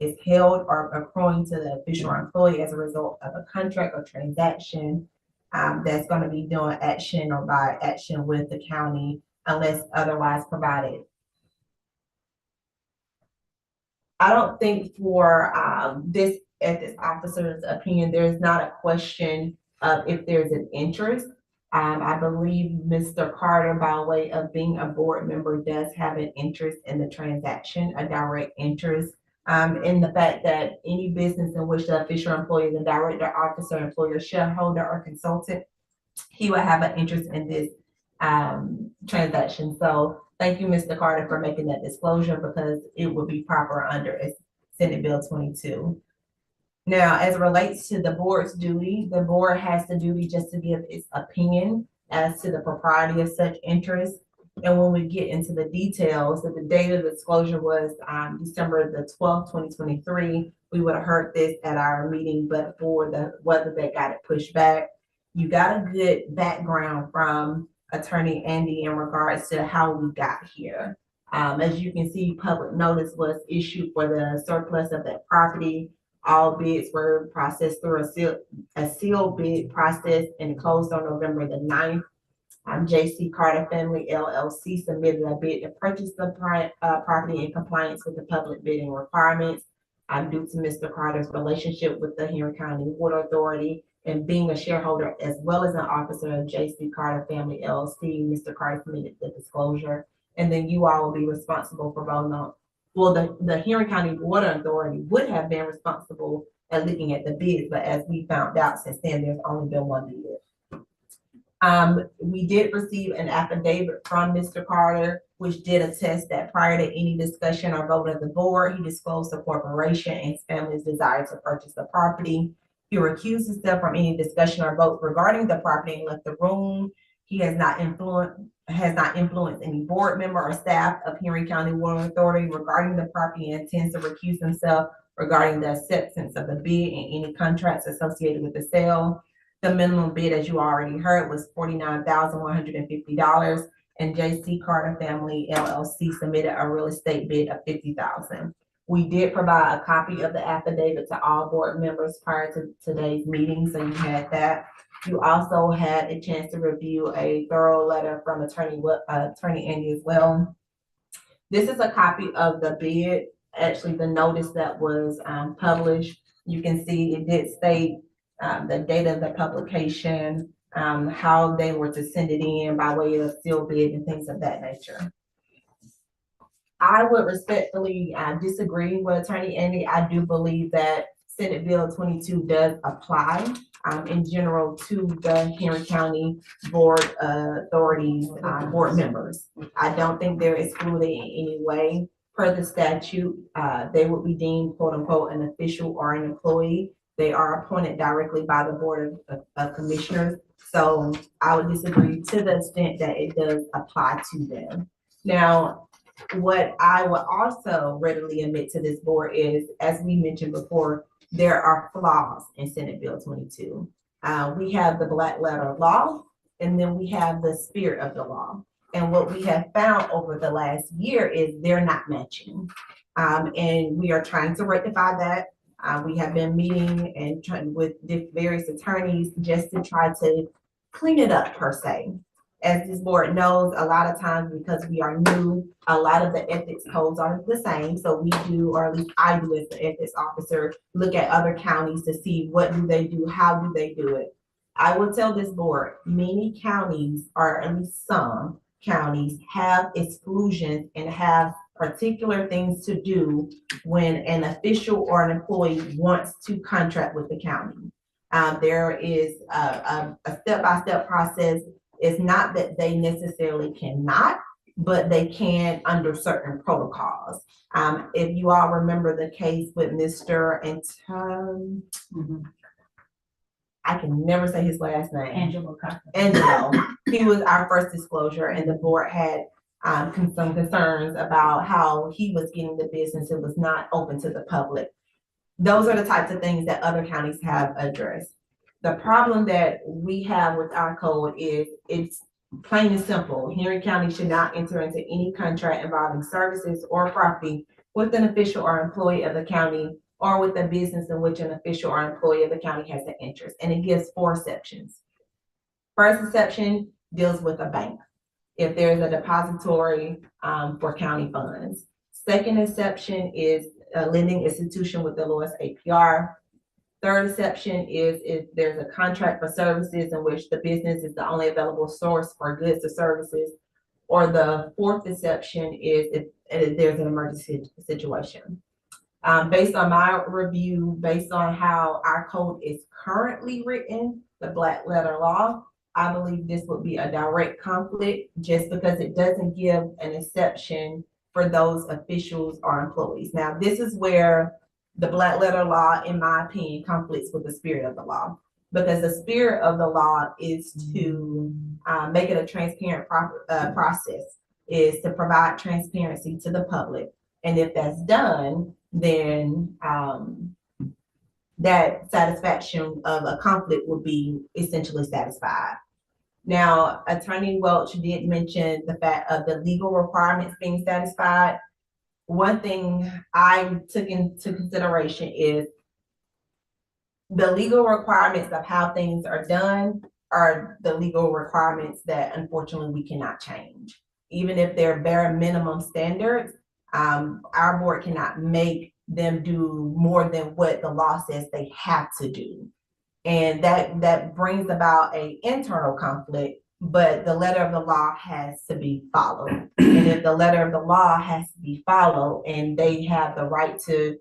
Speaker 4: is held or accruing to the official or employee as a result of a contract or transaction that's going to be doing action or by action with the county unless otherwise provided. I don't think for this ethics officer's opinion, there's not a question of if there's an interest. I believe Mr. Carter, by way of being a board member, does have an interest in the transaction, a direct interest in the fact that any business in which the official employee is a director, officer, employer, shareholder, or consultant, he would have an interest in this transaction. So thank you, Mr. Carter, for making that disclosure because it would be proper under Senate Bill 22. Now, as it relates to the board's duty, the board has the duty just to give its opinion as to the propriety of such interest. And when we get into the details, that the date of the disclosure was December the 12th, 2023. We would have heard this at our meeting, but for the weather that got it pushed back. You got a good background from Attorney Andy in regards to how we got here. As you can see, public notice was issued for the surplus of that property. All bids were processed through a sealed bid process and closed on November the 9th. J.C. Carter Family LLC submitted a bid to purchase the property in compliance with the public bidding requirements. Due to Mr. Carter's relationship with the Henry County Water Authority and being a shareholder as well as an officer of J.C. Carter Family LLC, Mr. Carter submitted the disclosure. And then you all will be responsible for voting on. Well, the Henry County Water Authority would have been responsible at looking at the bids, but as we found out since then, there's only been one bid. We did receive an affidavit from Mr. Carter, which did attest that prior to any discussion or vote of the board, he disclosed the corporation and his family's desire to purchase the property. He recused himself from any discussion or vote regarding the property and left the room. He has not influenced any board member or staff of Henry County Water Authority regarding the property and intends to recuse himself regarding the acceptance of the bid and any contracts associated with the sale. The minimum bid, as you already heard, was $49,150, and J.C. Carter Family LLC submitted a real estate bid of $50,000. We did provide a copy of the affidavit to all board members prior to today's meeting, so you had that. You also had a chance to review a thorough letter from Attorney Andy as well. This is a copy of the bid, actually the notice that was published. You can see it did state the date of the publication, how they were to send it in by way of sealed bid and things of that nature. I would respectfully disagree with Attorney Andy. I do believe that Senate Bill 22 does apply in general to the Henry County Board Authorities board members. I don't think they're excluded in any way. Per the statute, they would be deemed quote unquote an official or an employee. They are appointed directly by the Board of Commissioners. So I would disagree to the extent that it does apply to them. Now, what I would also readily admit to this board is, as we mentioned before, there are flaws in Senate Bill 22. We have the black letter law, and then we have the spirit of the law. And what we have found over the last year is they're not matching. And we are trying to rectify that. We have been meeting and trying with various attorneys just to try to clean it up per se. As this board knows, a lot of times because we are new, a lot of the ethics codes are the same. So we do, or at least I do as the ethics officer, look at other counties to see what do they do, how do they do it. I will tell this board, many counties, or at least some counties, have exclusions and have particular things to do when an official or an employee wants to contract with the county. There is a step-by-step process. It's not that they necessarily cannot, but they can under certain protocols. If you all remember the case with Mr. I can never say his last name.
Speaker 8: Angelo.
Speaker 4: He was our first disclosure, and the board had some concerns about how he was getting the business. It was not open to the public. Those are the types of things that other counties have addressed. The problem that we have with our code is it's plain and simple. Henry County should not enter into any contract involving services or property with an official or employee of the county or with a business in which an official or employee of the county has an interest. And it gives 4 exceptions. First exception deals with a bank, if there's a depository for county funds. Second exception is a lending institution with the lowest APR. Third exception is if there's a contract for services in which the business is the only available source for goods or services. Or the fourth exception is if there's an emergency situation. Based on my review, based on how our code is currently written, the black letter law, I believe this would be a direct conflict just because it doesn't give an exception for those officials or employees. Now, this is where the black letter law, in my opinion, conflicts with the spirit of the law, because the spirit of the law is to make it a transparent process. is to provide transparency to the public. And if that's done, then that satisfaction of a conflict will be essentially satisfied. Now, Attorney Welch did mention the fact of the legal requirements being satisfied. One thing I took into consideration is the legal requirements of how things are done are the legal requirements that unfortunately we cannot change. Even if they're bare minimum standards, our board cannot make them do more than what the law says they have to do. And that brings about an internal conflict, but the letter of the law has to be followed. And if the letter of the law has to be followed and they have the right to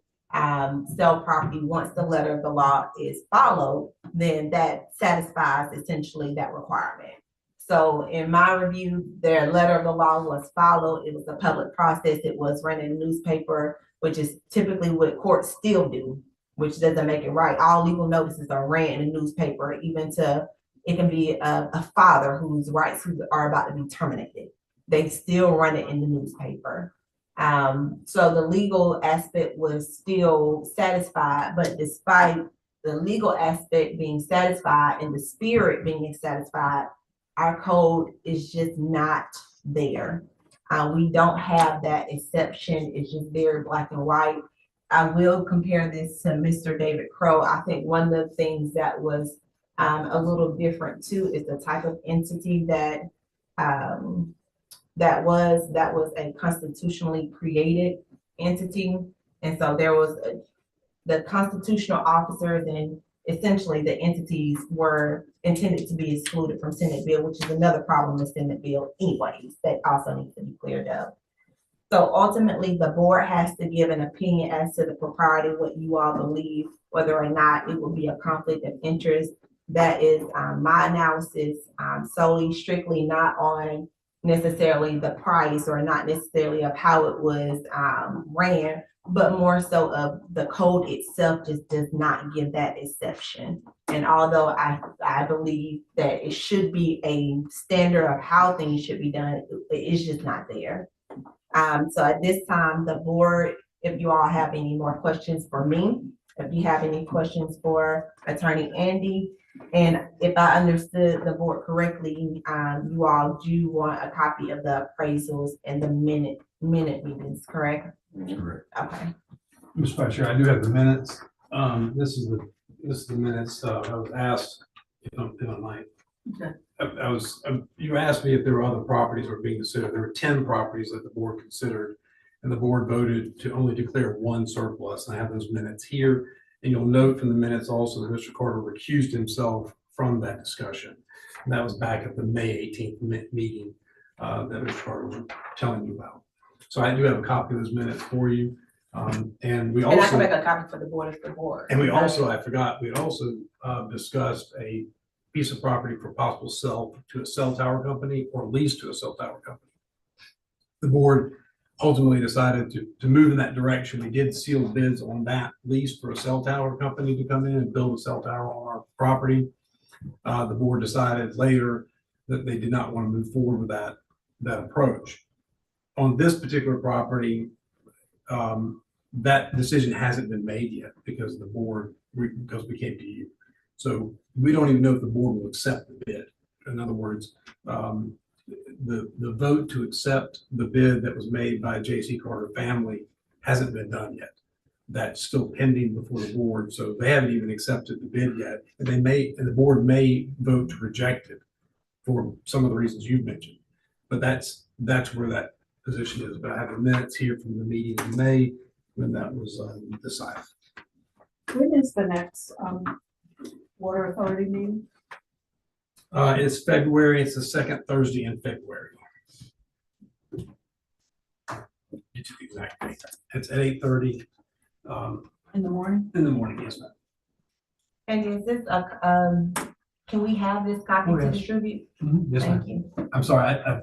Speaker 4: sell property once the letter of the law is followed, then that satisfies essentially that requirement. So in my review, their letter of the law was followed. It was a public process. It was run in a newspaper, which is typically what courts still do, which doesn't make it right. All legal notices are ran in a newspaper, even to, it can be a father whose rights are about to be terminated. They still run it in the newspaper. So the legal aspect was still satisfied, but despite the legal aspect being satisfied and the spirit being satisfied, our code is just not there. We don't have that exception. It's just very black and white. I will compare this to Mr. David Crow. I think one of the things that was a little different too is the type of entity that that was a constitutionally created entity. And so there was the constitutional officers and essentially the entities were intended to be excluded from Senate bill, which is another problem with Senate bill anyways, that also needs to be cleared up. So ultimately, the board has to give an opinion as to the propriety, what you all believe, whether or not it will be a conflict of interest. That is my analysis, solely strictly not on necessarily the price or not necessarily of how it was ran, but more so of the code itself just does not give that exception. And although I believe that it should be a standard of how things should be done, it's just not there. So at this time, the board, if you all have any more questions for me, if you have any questions for Attorney Andy, and if I understood the board correctly, you all do want a copy of the appraisals and the minute meetings, correct?
Speaker 6: Correct.
Speaker 4: Okay.
Speaker 3: Mr. Vice Chair, I do have the minutes. This is the minutes. I was asked if I might.
Speaker 2: Okay.
Speaker 3: You asked me if there were other properties that were being considered. There were 10 properties that the board considered, and the board voted to only declare one surplus. And I have those minutes here. And you'll note from the minutes also that Mr. Carter recused himself from that discussion. And that was back at the May 18th meeting that Mr. Carter was telling you about. So I do have a copy of those minutes for you. And we also.
Speaker 4: And I can make a copy for the board if the board.
Speaker 3: And we also, I forgot, we had also discussed a piece of property for possible sell to a cell tower company or lease to a cell tower company. The board ultimately decided to move in that direction. We did seal bids on that lease for a cell tower company to come in and build a cell tower on our property. The board decided later that they did not want to move forward with that approach. On this particular property, that decision hasn't been made yet because because we came to you. So we don't even know if the board will accept the bid. In other words, the vote to accept the bid that was made by J.C. Carter family hasn't been done yet. That's still pending before the board. So they haven't even accepted the bid yet. And the board may vote to reject it for some of the reasons you've mentioned. But that's where that position is. But I have the minutes here from the meeting in May when that was decided.
Speaker 9: When is the next water authority meeting?
Speaker 3: It's February. It's the second Thursday in February. It's the exact date. It's at 8:30
Speaker 9: In the morning?
Speaker 3: in the morning. Yes, ma'am.
Speaker 4: And is this can we have this copy
Speaker 3: Oh,
Speaker 4: to
Speaker 3: yes.
Speaker 4: distribute?
Speaker 3: Yes, ma'am.
Speaker 4: Thank you.
Speaker 3: I'm sorry. I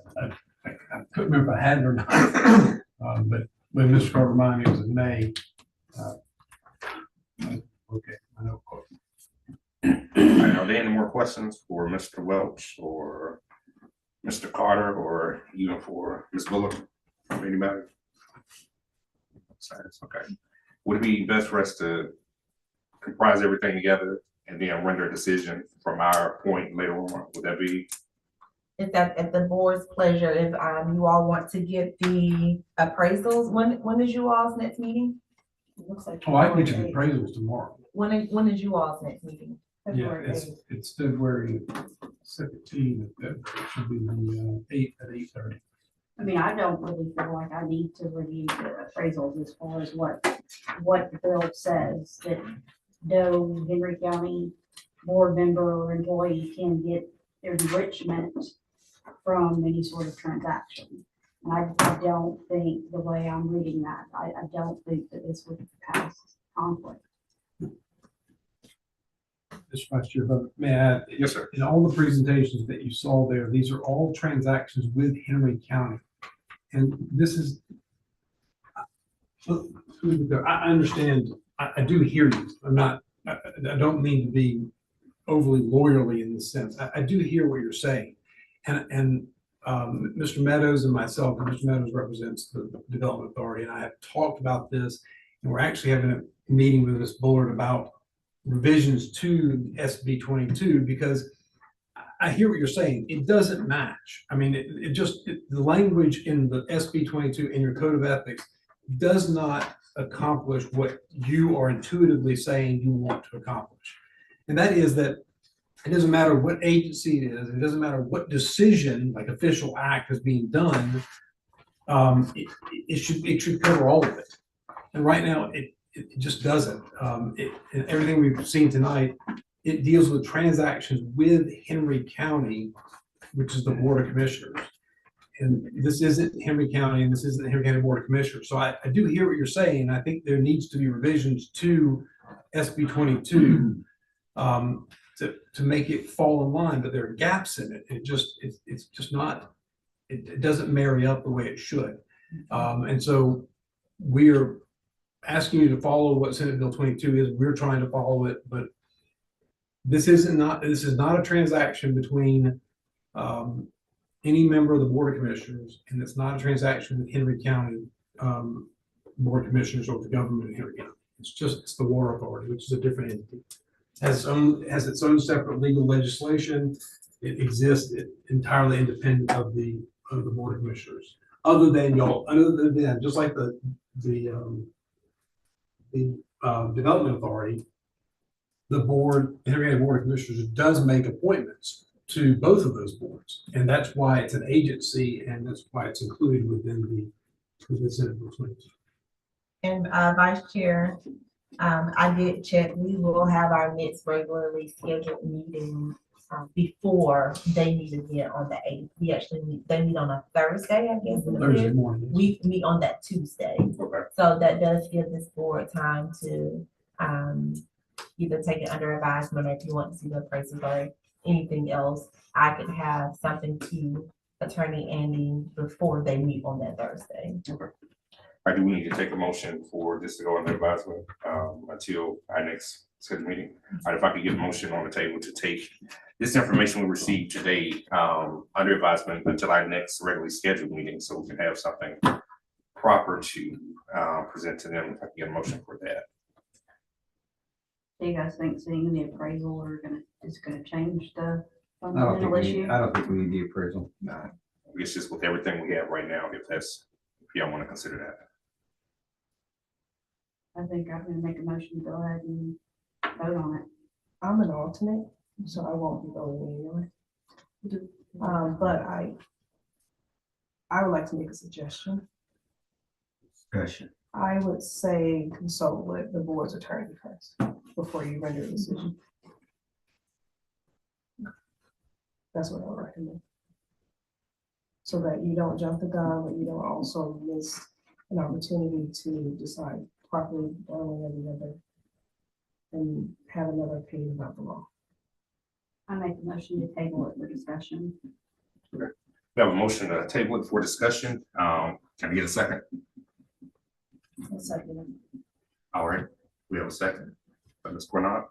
Speaker 3: couldn't remember if I had it or not. But when Mr. Carter reminded me it was in May. Okay, I know.
Speaker 1: All right, are there any more questions for Mr. Welch or Mr. Carter or even for Ms. Bullock, anybody? Silence, okay. Would it be best for us to comprise everything together and then render a decision from our point later on? Would that be?
Speaker 4: If that, at the board's pleasure, if, you all want to get the appraisals, when is you all's next meeting?
Speaker 9: It looks like.
Speaker 3: Oh, I can get you the appraisals tomorrow.
Speaker 4: When is you all's next meeting?
Speaker 3: Yeah,
Speaker 9: February
Speaker 3: it's,
Speaker 9: 8th.
Speaker 3: it's February 17th. That should be the 8 at 8:30.
Speaker 7: I mean, I don't really feel like I need to review the appraisals as far as what the bill says, that no Henry County board member or employee can get enrichment from any sort of transaction. And I don't think, the way I'm reading that, I don't think that this would pass conflict.
Speaker 3: Mr. Vice Chair, but may I add,
Speaker 1: Yes, sir.
Speaker 3: in all the presentations that you saw there, these are all transactions with Henry County. And this is, I understand, I do hear you. I'm not, I don't mean to be overly lawyerly in this sense. I do hear what you're saying. And Mr. Meadows and myself, and Mr. Meadows represents the Development Authority, and I have talked about this, and we're actually having a meeting with Ms. Bullard about revisions to SB 22, because I hear what you're saying. It doesn't match. I mean, the language in the SB 22 in your code of ethics does not accomplish what you are intuitively saying you want to accomplish. And that is that it doesn't matter what agency it is, it doesn't matter what decision, like official act is being done, it should cover all of it. And right now, it just doesn't. And everything we've seen tonight, it deals with transactions with Henry County, which is the Board of Commissioners. And this isn't Henry County, and this isn't the Henry County Board of Commissioners. So I do hear what you're saying. I think there needs to be revisions to SB 22 to make it fall in line, but there are gaps in it. It's just not, it doesn't marry up the way it should. And so we're asking you to follow what Senate Bill 22 is. We're trying to follow it, but this is not a transaction between any member of the Board of Commissioners, and it's not a transaction with Henry County Board of Commissioners or the government of Henry County. It's the Water Authority, which is a different entity. Has its own separate legal legislation. It exists entirely independent of the Board of Commissioners. Other than just like the Development Authority, the Henry County Board of Commissioners does make appointments to both of those boards, and that's why it's an agency, and that's why it's included within the Senate Bill 22.
Speaker 4: And Vice Chair, I did check, we will have our next regularly scheduled meeting before they meet again on the 8th. We actually they meet on a Thursday, I guess.
Speaker 3: Thursday morning.
Speaker 4: We meet on that Tuesday.
Speaker 1: Okay.
Speaker 4: So that does give this board time to either take it under advisement, or if you want to see the appraisals or anything else, I could have something to Attorney Andy before they meet on that Thursday.
Speaker 1: Okay. All right, do we need to take a motion for this to go under advisement until our next scheduled meeting? All right, if I could get a motion on the table to take this information we received today under advisement until our next regularly scheduled meeting, so we can have something proper to present to them. If I can get a motion for that.
Speaker 7: Do you guys think seeing the appraisal is gonna change the
Speaker 5: I don't
Speaker 7: fundamental issue?
Speaker 5: think we need the appraisal.
Speaker 1: No, it's just with everything we have right now, if y'all want to consider that.
Speaker 7: I think I'm gonna make a motion to go ahead and vote on it.
Speaker 2: I'm an alternate, so I won't be voting anyway. But I would like to make a suggestion.
Speaker 5: Discussion.
Speaker 2: I would say consult with the board's attorney first before you render a decision. That's what I would recommend. So that you don't jump the gun, but you don't also miss an opportunity to decide properly one way or the other and have another opinion about the law.
Speaker 7: I make a motion to table it for discussion.
Speaker 1: We have a motion to table it for discussion. Can I get a second? All right, we have a second. Ms. Grenard.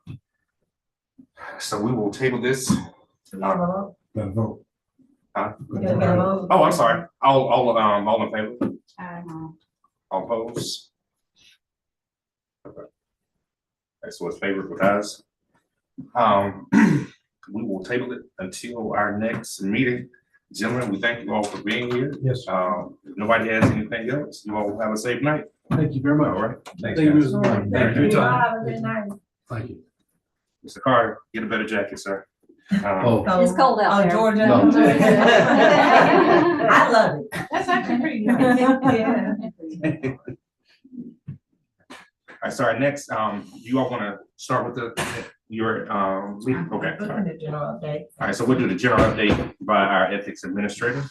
Speaker 1: So we will table this.
Speaker 3: Got a vote.
Speaker 1: Huh?
Speaker 4: Can I get a vote?
Speaker 1: Oh, I'm sorry. All in favor?
Speaker 7: No.
Speaker 1: All opposed? Okay. So it's favored with us. We will table it until our next meeting. Gentlemen, we thank you all for being here.
Speaker 3: Yes,
Speaker 1: If nobody has anything else, you all have a safe night.
Speaker 3: thank you very much.
Speaker 1: All right.
Speaker 3: Thank you, Mr. Martin. Thank you for your time.
Speaker 4: Have a good night.
Speaker 3: Thank you.
Speaker 1: Mr. Carter, get a better jacket, sir.
Speaker 6: Oh,
Speaker 7: It's cold out
Speaker 4: Oh,
Speaker 7: there.
Speaker 4: Georgia.
Speaker 6: No.
Speaker 4: I love it.
Speaker 2: That's actually pretty nice.
Speaker 4: Yeah.
Speaker 1: All right, sorry, next, you all wanna start with your, lead? Okay. All right.
Speaker 4: The general update.
Speaker 1: All right, so we'll do the general update by our ethics administrator.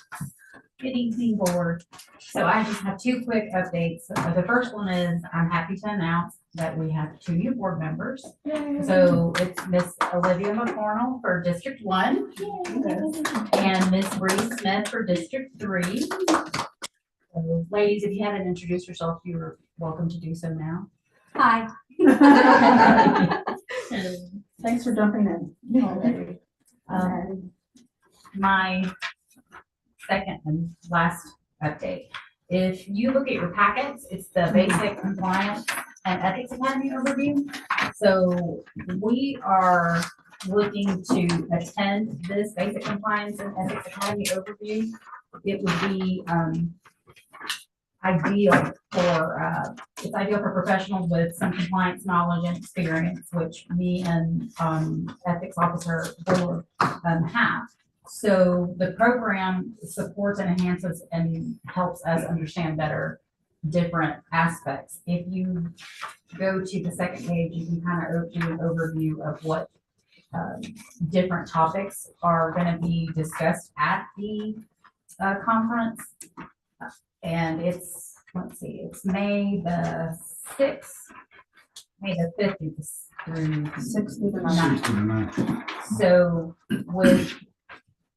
Speaker 8: Good evening, board. So I just have two quick updates. The first one is I'm happy to announce that we have two new board members. So it's Miss Olivia McCornell for District 1 and Miss Bree Smith for District 3. So, ladies, if you haven't introduced yourself, you're welcome to do so now.
Speaker 7: Hi.
Speaker 9: Thanks for jumping in.
Speaker 8: My second and last update. If you look at your packets, it's the basic compliance and ethics academy overview. So we are looking to attend this basic compliance and ethics academy overview. It would be ideal for it's ideal for professionals with some compliance knowledge and experience, which me and ethics officer board have. So the program supports and enhances and helps us understand better different aspects. If you go to the second page, you can kind of do an overview of what different topics are going to be discussed at the conference. And it's, let's see, it's May the 6th, May the 5th through
Speaker 9: 6th through the
Speaker 8: 9th. So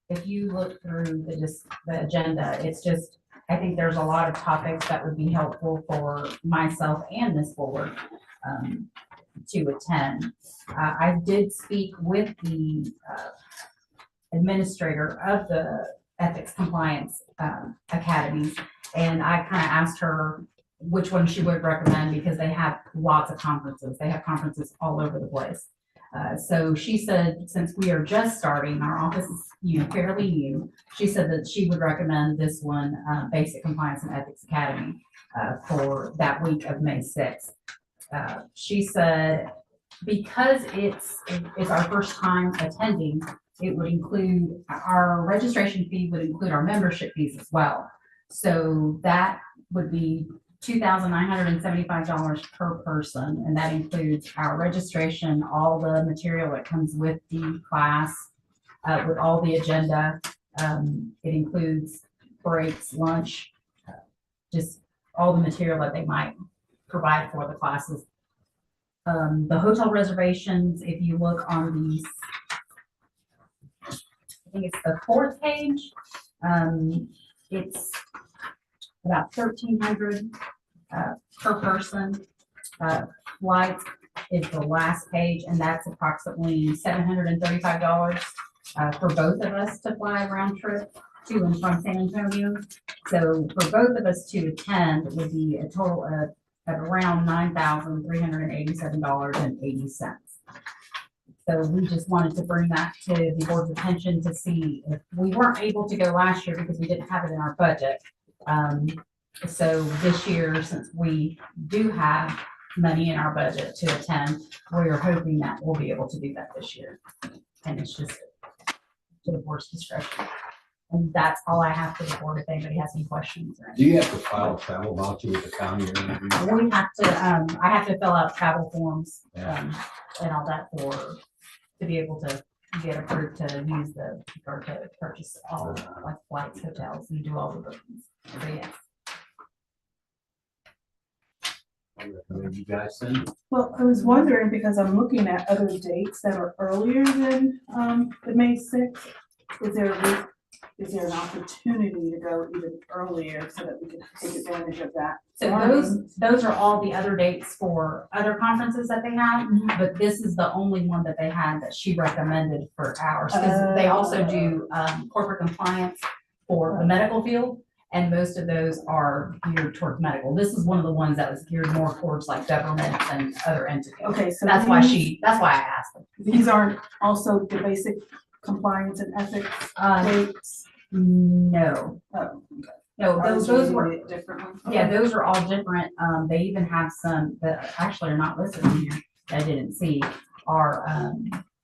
Speaker 8: if you look through the agenda, it's just, I think there's a lot of topics that would be helpful for myself and this board to attend. I did speak with the administrator of the Ethics Compliance Academies, and I kind of asked her which one she would recommend because they have lots of conferences. They have conferences all over the place. So she said, since we are just starting, our office is fairly new, she said that she would recommend this one, Basic Compliance and Ethics Academy, for that week of May 6th. She said, because it's our first time attending, it would include, our registration fee would include our membership fees as well. So that would be $2,975 per person, and that includes our registration, all the material that comes with the class, with all the agenda. It includes breaks, lunch, just all the material that they might provide for the classes. The hotel reservations, if you look on the, I think it's the 4th page, it's about $1,300 per person. Flights is the last page, and that's approximately $735 for both of us to fly round trip to and from San Antonio. So for both of us to attend would be a total of around $9,387.80. So we just wanted to bring that to the board's attention to see if we weren't able to go last year because we didn't have it in our budget. So this year, since we do have money in our budget to attend, we are hoping that we'll be able to do that this year. And it's just to the board's discretion. And that's all I have for the board. If anybody has any questions or
Speaker 5: Do you have to file a travel voucher with the county or anything?
Speaker 8: we have to, I have to fill out travel forms, and all that to be able to get approved to use or to purchase all like flights, hotels, and do all the bookings. So yes.
Speaker 5: You guys send?
Speaker 9: Well, I was wondering, because I'm looking at other dates that are earlier than the May 6th. Is there a is there an opportunity to go even earlier so that we can take advantage of that?
Speaker 8: So those are all the other dates for other conferences that they have, but this is the only one that they had that she recommended for ours. Because they also do corporate compliance for the medical field, and most of those are geared towards medical. This is one of the ones that was geared more towards like government and other entities.
Speaker 9: Okay, so
Speaker 8: That's why I asked them.
Speaker 9: these aren't also the basic compliance and ethics dates?
Speaker 8: No,
Speaker 9: Oh,
Speaker 8: no, those were,
Speaker 9: different ones?
Speaker 8: yeah, those are all different. They even have some that actually are not listed in here that I didn't see.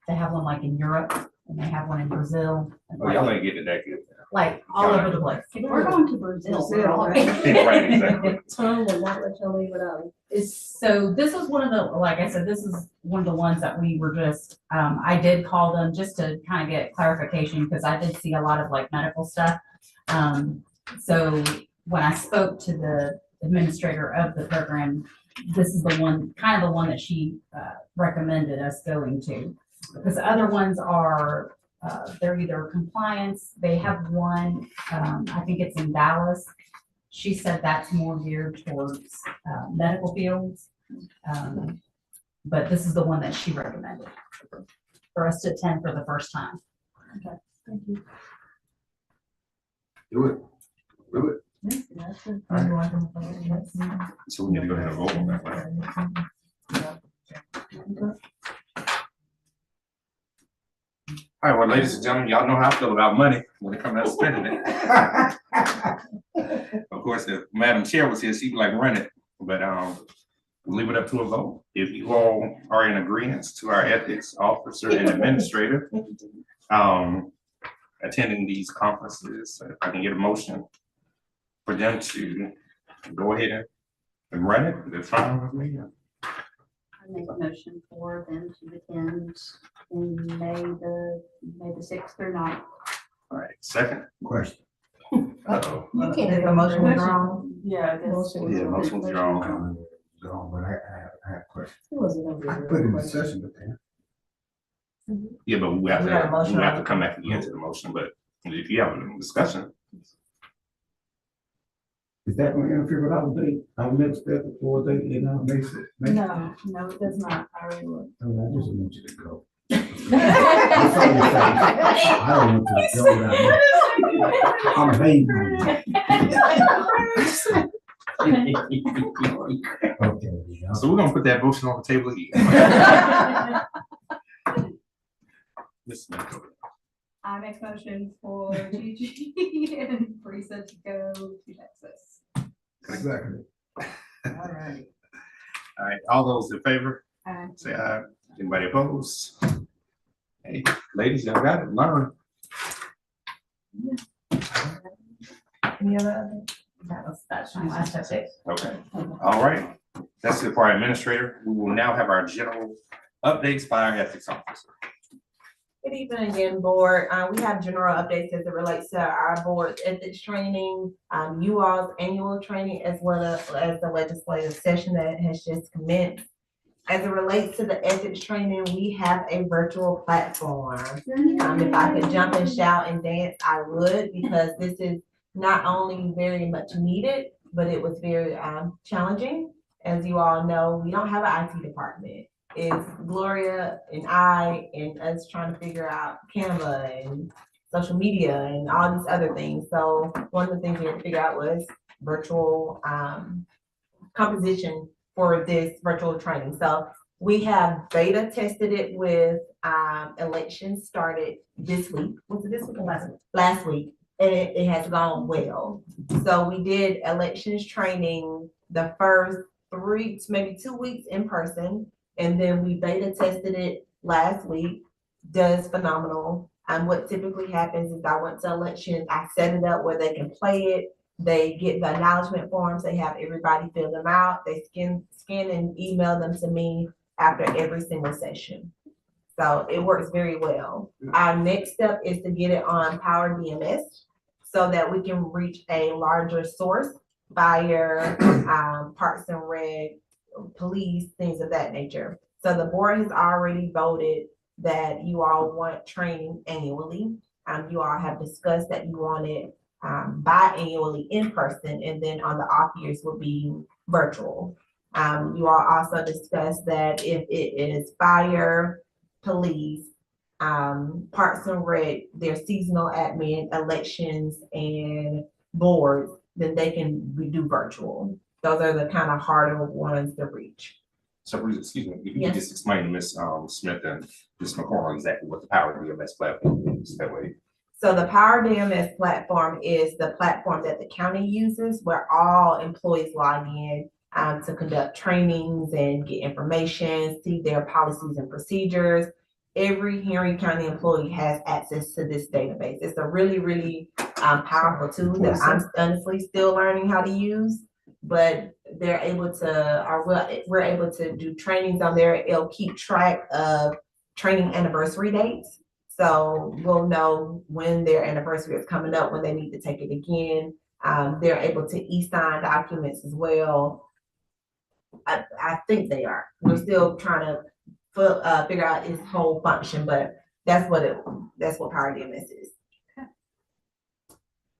Speaker 8: They have one like in Europe, and they have one in Brazil. And
Speaker 1: Oh, y'all ain't getting that good.
Speaker 8: like all over the place.
Speaker 7: We're going to Brazil.
Speaker 1: Right, exactly.
Speaker 2: Tom will not let you leave without.
Speaker 8: So this is one of the, like I said, this is one of the ones that we were just, I did call them just to kind of get clarification, because I did see a lot of like medical stuff. So when I spoke to the administrator of the program, this is the one, kind of the one that she recommended us going to. Because the other ones are, they're either compliance, they have one, I think it's in Dallas. She said that's more geared towards medical fields. But this is the one that she recommended for us to attend for the first time.
Speaker 9: Thank you.
Speaker 1: Do it. Do it.
Speaker 8: Alright.
Speaker 1: So we need to go ahead and vote on that, right? All right, well, ladies and gentlemen, y'all know how I feel about money when it comes to spending it. Of course, if Madam Chair was here, she'd be like, run it, but we'll leave it up to a vote. If you all are in agreement to our ethics officer and administrator attending these conferences, if I can get a motion for them to go ahead and run it, that's fine with me.
Speaker 7: I make a motion for them to attend in May the 6th or 9th.
Speaker 1: All right, second.
Speaker 5: Question.
Speaker 1: Uh-oh.
Speaker 2: You can't
Speaker 4: Is the motion withdrawn?
Speaker 9: Yeah, I guess.
Speaker 1: Yeah, motion withdrawn.
Speaker 5: Gone, but I have a question.
Speaker 2: It wasn't gonna be
Speaker 5: I
Speaker 2: a
Speaker 5: put in the
Speaker 2: question.
Speaker 5: session, but then.
Speaker 1: Yeah, but we have
Speaker 4: We got a
Speaker 1: to,
Speaker 4: motion
Speaker 1: we have
Speaker 4: on
Speaker 1: to come back again to the motion, but if you have a discussion,
Speaker 5: Is that going to interfere with our date, our next step before they, makes it?
Speaker 9: No, it does not. I already looked.
Speaker 5: I just want you to go. I don't want you to go down there. I'm hating on you. Okay, yeah.
Speaker 1: so we're gonna put that motion on the table again. Ms. Smith.
Speaker 7: I make a motion for Gigi and Teresa to go to Texas.
Speaker 5: Exactly.
Speaker 9: All right.
Speaker 1: All right, all those in favor,
Speaker 7: Aye.
Speaker 1: say aye. Anybody opposed? Hey, ladies, y'all got it, learn.
Speaker 4: Any other?
Speaker 8: That's my last update.
Speaker 1: Okay, all right. That's it for our administrator. We will now have our general updates by our ethics officer.
Speaker 4: Good evening again, board. We have general updates as it relates to our board ethics training, you all's annual training, as well as the legislative session that has just commenced. As it relates to the ethics training, we have a virtual platform. If I could jump and shout and dance, I would, because this is not only very much needed, but it was very challenging. As you all know, we don't have an IT department. It's Gloria and I and us trying to figure out Canva and social media and all these other things. So one of the things we had to figure out was virtual composition for this virtual training. So we have beta tested it with elections started this week. Was it this week or last week? Last week, and it has gone well. So we did elections training the first 3, maybe 2 weeks in person, and then we beta tested it last week. Does phenomenal. And what typically happens is I went to elections, I set it up where they can play it. They get the acknowledgement forms, they have everybody fill them out, they scan and email them to me after every single session. So it works very well. Our next step is to get it on Power DMS so that we can reach a larger source, fire, Parks and Rec, police, things of that nature. So the board has already voted that you all want training annually. You all have discussed that you want it biannually in person, and then on the off years will be virtual. You all also discussed that if it is fire, police, Parks and Rec, their seasonal admin, elections, and boards, then they can do virtual. Those are the kind of harder ones to reach.
Speaker 1: So, Bruce, excuse me, if you
Speaker 4: Yes.
Speaker 1: could just explain to Ms. Smith and Ms. McCormick exactly what the Power BMS platform is, that way.
Speaker 4: So the Power BMS platform is the platform that the county uses where all employees log in to conduct trainings and get information, see their policies and procedures. Every Henry County employee has access to this database. It's a really, really powerful tool that I'm honestly still learning how to use, but they're able to, or we're able to do trainings on there. It'll keep track of training anniversary dates. So we'll know when their anniversary is coming up, when they need to take it again. They're able to e-sign documents as well. I think they are. We're still trying to figure out its whole function, but that's what Power DMS is.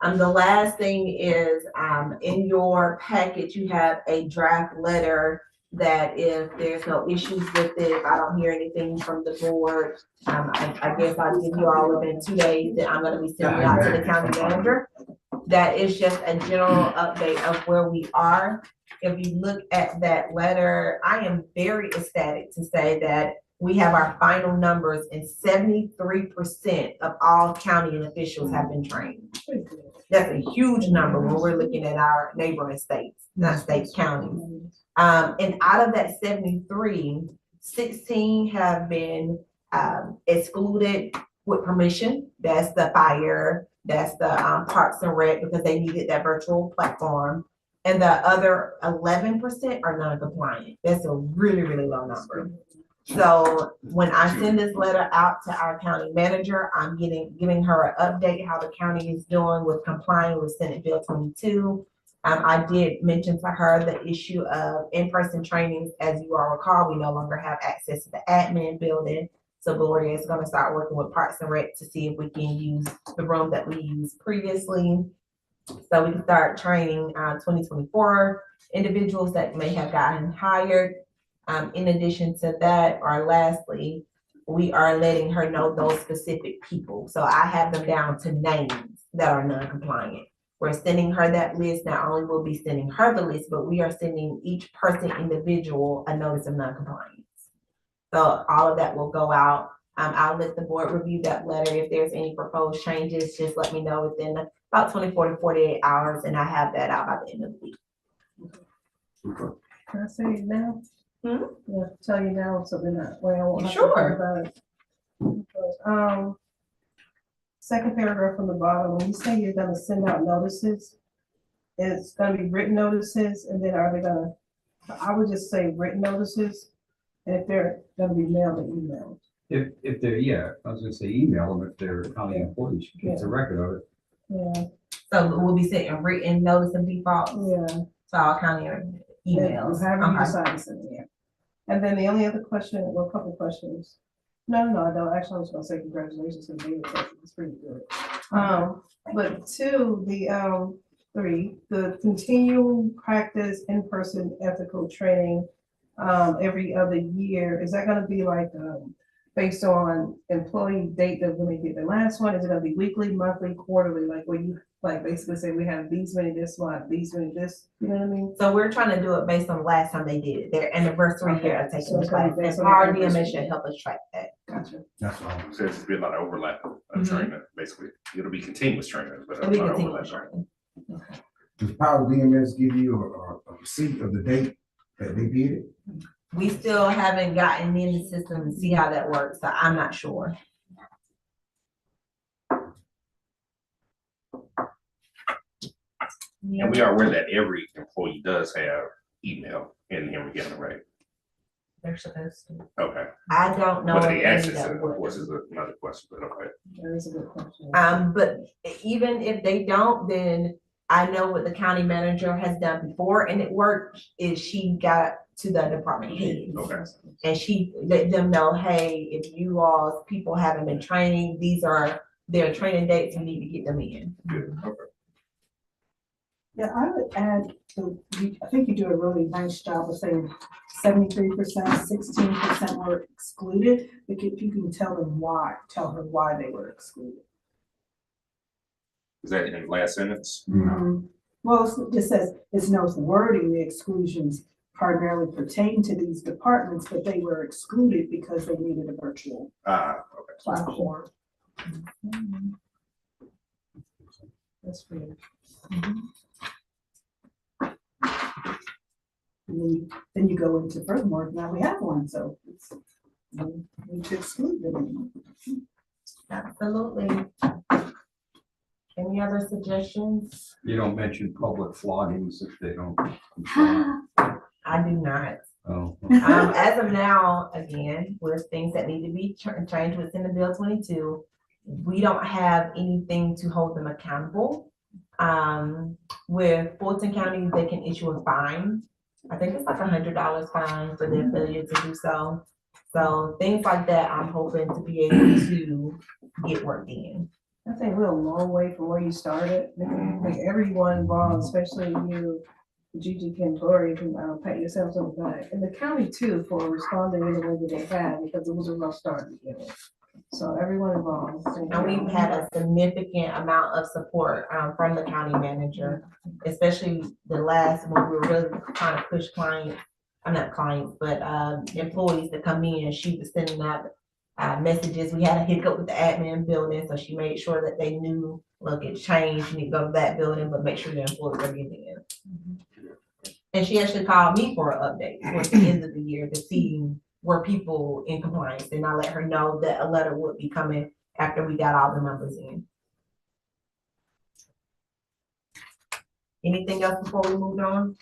Speaker 4: The last thing is, in your package, you have a draft letter that if there's no issues with it, if I don't hear anything from the board, I guess I'll give you all within 2 days that I'm gonna be sending out to the county manager. That is just a general update of where we are. If you look at that letter, I am very ecstatic to say that we have our final numbers and 73% of all county officials have been trained. That's a huge number when we're looking at our neighboring states, not states, counties. And out of that 73, 16 have been excluded with permission. That's the fire, that's the Parks and Rec, because they needed that virtual platform. And the other 11% are non-compliant. That's a really, really low number. So when I send this letter out to our county manager, I'm giving her an update how the county is doing with complying with Senate Bill 22. I did mention to her the issue of in-person trainings. As you all recall, we no longer have access to the admin building. So Gloria is going to start working with Parks and Rec to see if we can use the room that we used previously. So we can start training 2024 individuals that may have gotten hired. In addition to that, or lastly, we are letting her know those specific people. So I have them down to names that are non-compliant. We're sending her that list. Not only will we be sending her the list, but we are sending each person individual a notice of non-compliance. So all of that will go out. I'll let the board review that letter. If there's any proposed changes, just let me know within about 24 to 48 hours, and I have that out by the end of the week.
Speaker 2: Can I say it now?
Speaker 4: Hmm?
Speaker 2: Yeah, tell you now, so then I won't have to
Speaker 4: Sure.
Speaker 2: think about it. Because, second paragraph from the bottom, when you say you're gonna send out notices, it's gonna be written notices, and then are they gonna, I would just say written notices, and if they're gonna be mailed or emailed.
Speaker 10: If they're, yeah, I was gonna say email them if they're county employees, keeps a record of it.
Speaker 2: Yeah,
Speaker 4: So we'll be sending a written notice of default
Speaker 2: yeah.
Speaker 4: to all county emails.
Speaker 2: However you
Speaker 4: Okay.
Speaker 2: decide to send it, yeah. And then the only other question, well, a couple questions. No, I don't. Actually, I was gonna say congratulations to David. It's pretty good. But two, the 3, the continual practice in-person ethical training every other year, is that gonna be like based on employee date that when they did the last one? Is it gonna be weekly, monthly, quarterly, like where you like basically say we have these many this month, these many this, you know what I mean?
Speaker 4: So we're trying to do it based on the last time they did it, their anniversary
Speaker 2: Okay.
Speaker 4: year of taking
Speaker 2: So
Speaker 4: the
Speaker 2: it's gonna be
Speaker 4: class. And
Speaker 2: based on
Speaker 4: Power
Speaker 2: their
Speaker 4: DMS
Speaker 2: anniversary.
Speaker 4: should help us track that.
Speaker 2: Gotcha.
Speaker 6: That's all.
Speaker 1: So it's be a lot of overlap of training, basically. It'll be continuous training, but a
Speaker 4: And we
Speaker 1: lot of
Speaker 4: continue
Speaker 1: overlap.
Speaker 4: training.
Speaker 5: Does Power DMS give you a receipt of the date that they did it?
Speaker 4: We still haven't gotten in the system to see how that works, so I'm not sure.
Speaker 1: And we are aware that every employee does have email in Henry County, right?
Speaker 4: They're supposed to.
Speaker 1: Okay.
Speaker 4: I don't know.
Speaker 1: Whether
Speaker 4: of
Speaker 1: they
Speaker 4: any
Speaker 1: access
Speaker 4: that
Speaker 1: it, of
Speaker 4: would.
Speaker 1: course, is another question, but okay.
Speaker 2: That is a good question.
Speaker 4: But even if they don't, then I know what the county manager has done before and it worked, is she got to the department heads.
Speaker 1: Okay.
Speaker 4: And she let them know, hey, if you all, people haven't been training, these are their training dates, we need to get them in.
Speaker 1: Good, okay.
Speaker 9: Yeah, I would add, I think you do a really nice job of saying 73%, 16% were excluded. But if you can tell them why, tell her why they were excluded.
Speaker 1: Is that in the last sentence?
Speaker 9: Well, it just says, it's no wording, the exclusions primarily pertain to these departments, but they were excluded because they needed a virtual
Speaker 1: Okay.
Speaker 9: platform.
Speaker 2: That's weird.
Speaker 9: And then you go into furthermore, now we have one, so it's, we need to exclude them.
Speaker 4: Absolutely. Any other suggestions?
Speaker 10: You don't mention public floggings if they don't comply.
Speaker 4: I do not.
Speaker 10: Oh,
Speaker 4: As of now, again, with things that need to be changed within the Bill 22, we don't have anything to hold them accountable. With Fulton County, they can issue a fine. I think it's like $100 fine for their failure to do so. So things like that, I'm hoping to be able to get worked in.
Speaker 2: I think we're a long way from where you started. Like everyone involved, especially you, Gigi Cantori, can pat yourselves on the back. And the county too, for responding in the way that they had, because it was a rough start beginning. So everyone involved.
Speaker 4: And we've had a significant amount of support from the county manager, especially the last one. We were really trying to push clients, I'm not clients, but employees to come in. She was sending out messages. We had a hiccup with the admin building, so she made sure that they knew, look, it's changed, you need to go to that building, but make sure the employees are getting in. And she actually called me for an update towards the end of the year to see were people in compliance, and I let her know that a letter would be coming after we got all the numbers in. Anything else before we move on?